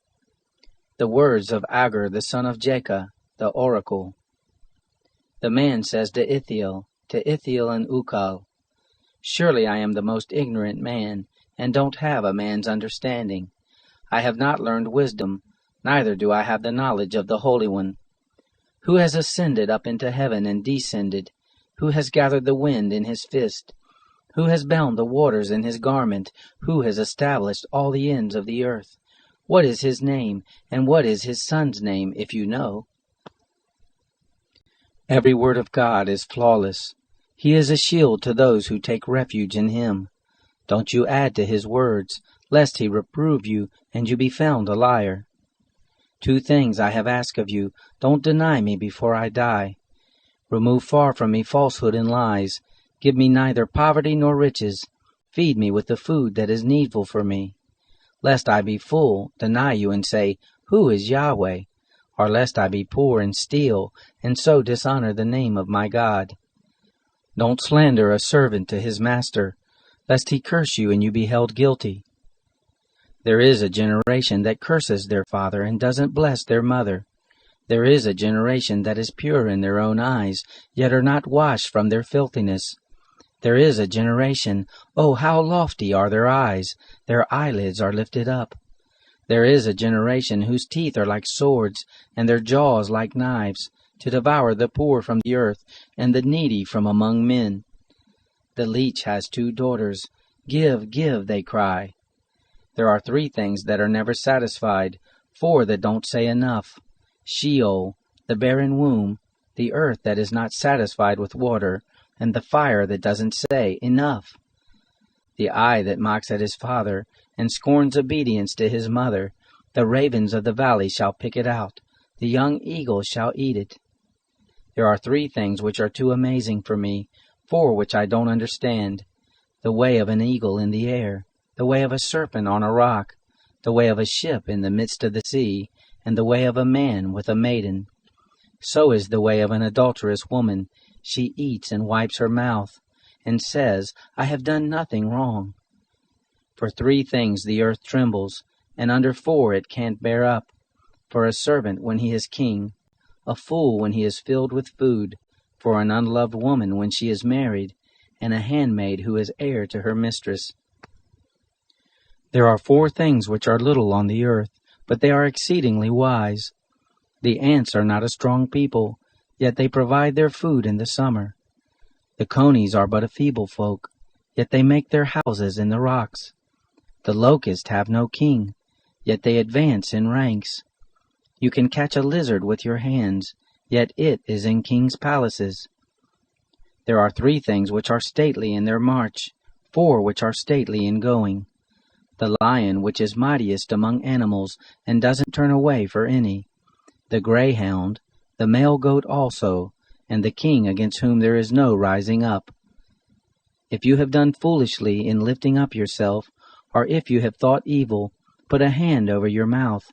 The words of Agur the son of Jacob, the oracle. The man says to Ithiel and Ukal, Surely I am the most ignorant man, and don't have a man's understanding. I have not learned wisdom, neither do I have the knowledge of the Holy One. Who has ascended up into heaven and descended? Who has gathered the wind in his fist? Who has bound the waters in his garment? Who has established all the ends of the earth? What is his name, and what is his son's name, if you know? Every word of God is flawless. He is a shield to those who take refuge in him. Don't you add to his words, lest he reprove you, and you be found a liar. 2 things I have asked of you. Don't deny me before I die. Remove far from me falsehood and lies. Give me neither poverty nor riches. Feed me with the food that is needful for me. Lest I be full, deny you and say, Who is Yahweh? Or lest I be poor and steal, and so dishonor the name of my God. Don't slander a servant to his master, lest he curse you and you be held guilty. There is a generation that curses their father and doesn't bless their mother. There is a generation that is pure in their own eyes, yet are not washed from their filthiness. There is a generation, oh, how lofty are their eyes, their eyelids are lifted up. There is a generation whose teeth are like swords, and their jaws like knives, to devour the poor from the earth, and the needy from among men. The leech has 2 daughters. Give, give, they cry. There are 3 things that are never satisfied, 4 that don't say enough. Sheol, the barren womb, the earth that is not satisfied with water, and the fire that doesn't say enough. The eye that mocks at his father, and scorns obedience to his mother, the ravens of the valley shall pick it out, the young eagles shall eat it. There are 3 things which are too amazing for me, 4 which I don't understand. The way of an eagle in the air, the way of a serpent on a rock, the way of a ship in the midst of the sea, and the way of a man with a maiden. So is the way of an adulterous woman. She eats and wipes her mouth, and says, I have done nothing wrong. For 3 things the earth trembles, and under 4 it can't bear up. For a servant when he is king, a fool when he is filled with food, for an unloved woman when she is married, and a handmaid who is heir to her mistress. There are 4 things which are little on the earth, but they are exceedingly wise. The ants are not a strong people, yet they provide their food in the summer. The conies are but a feeble folk, yet they make their houses in the rocks. The locusts have no king, yet they advance in ranks. You can catch a lizard with your hands, yet it is in kings' palaces. There are 3 things which are stately in their march, 4 which are stately in going. The lion which is mightiest among animals, and doesn't turn away for any. The greyhound, the male goat also, and the king against whom there is no rising up. If you have done foolishly in lifting up yourself, or if you have thought evil, put a hand over your mouth.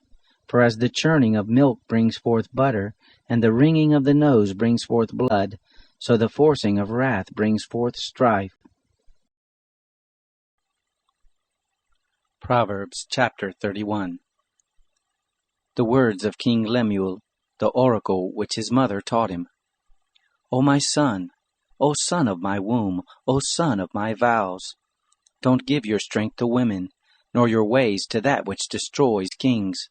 For as the churning of milk brings forth butter, and the wringing of the nose brings forth blood, so the forcing of wrath brings forth strife. Proverbs chapter 31. The words of King Lemuel, the oracle which his mother taught him. O my son, O son of my womb, O son of my vows, don't give your strength to women, nor your ways to that which destroys kings.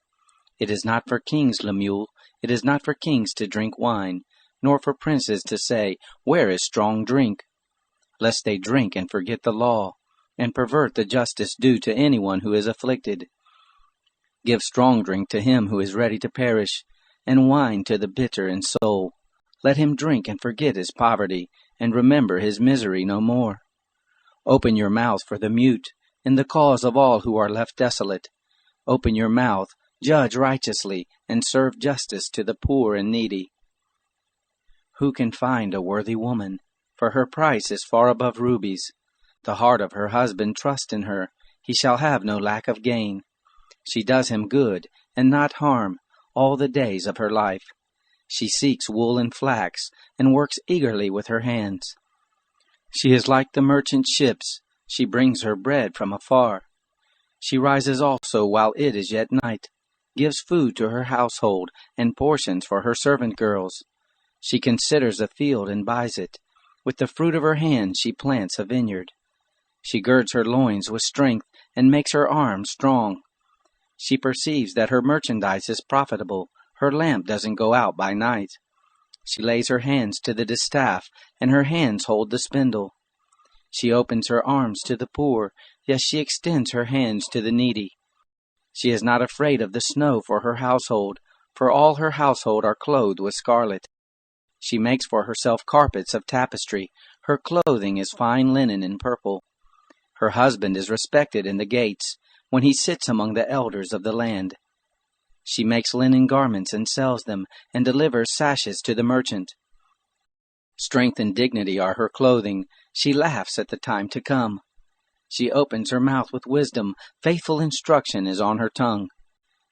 It is not for kings, Lemuel, it is not for kings to drink wine, nor for princes to say, Where is strong drink? Lest they drink and forget the law, and pervert the justice due to anyone who is afflicted. Give strong drink to him who is ready to perish, and wine to the bitter in soul. Let him drink and forget his poverty, and remember his misery no more. Open your mouth for the mute, in the cause of all who are left desolate. Open your mouth, judge righteously, and serve justice to the poor and needy. Who can find a worthy woman? For her price is far above rubies. The heart of her husband trusts in her, he shall have no lack of gain. She does him good, and not harm, all the days of her life. She seeks wool and flax, and works eagerly with her hands. She is like the merchant ships, she brings her bread from afar. She rises also while it is yet night, gives food to her household, and portions for her servant girls. She considers a field and buys it. With the fruit of her hand she plants a vineyard. She girds her loins with strength, and makes her arms strong. She perceives that her merchandise is profitable. Her lamp doesn't go out by night. She lays her hands to the distaff, and her hands hold the spindle. She opens her arms to the poor, yes, she extends her hands to the needy. She is not afraid of the snow for her household, for all her household are clothed with scarlet. She makes for herself carpets of tapestry. Her clothing is fine linen and purple. Her husband is respected in the gates, when he sits among the elders of the land. She makes linen garments and sells them, and delivers sashes to the merchant. Strength and dignity are her clothing. She laughs at the time to come. She opens her mouth with wisdom. Faithful instruction is on her tongue.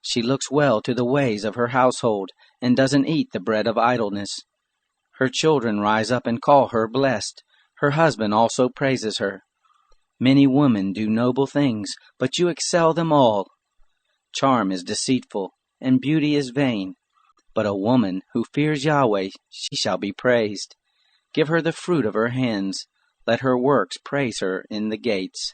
She looks well to the ways of her household, and doesn't eat the bread of idleness. Her children rise up and call her blessed. Her husband also praises her. Many women do noble things, but you excel them all. Charm is deceitful, and beauty is vain. But a woman who fears Yahweh, she shall be praised. Give her the fruit of her hands. Let her works praise her in the gates.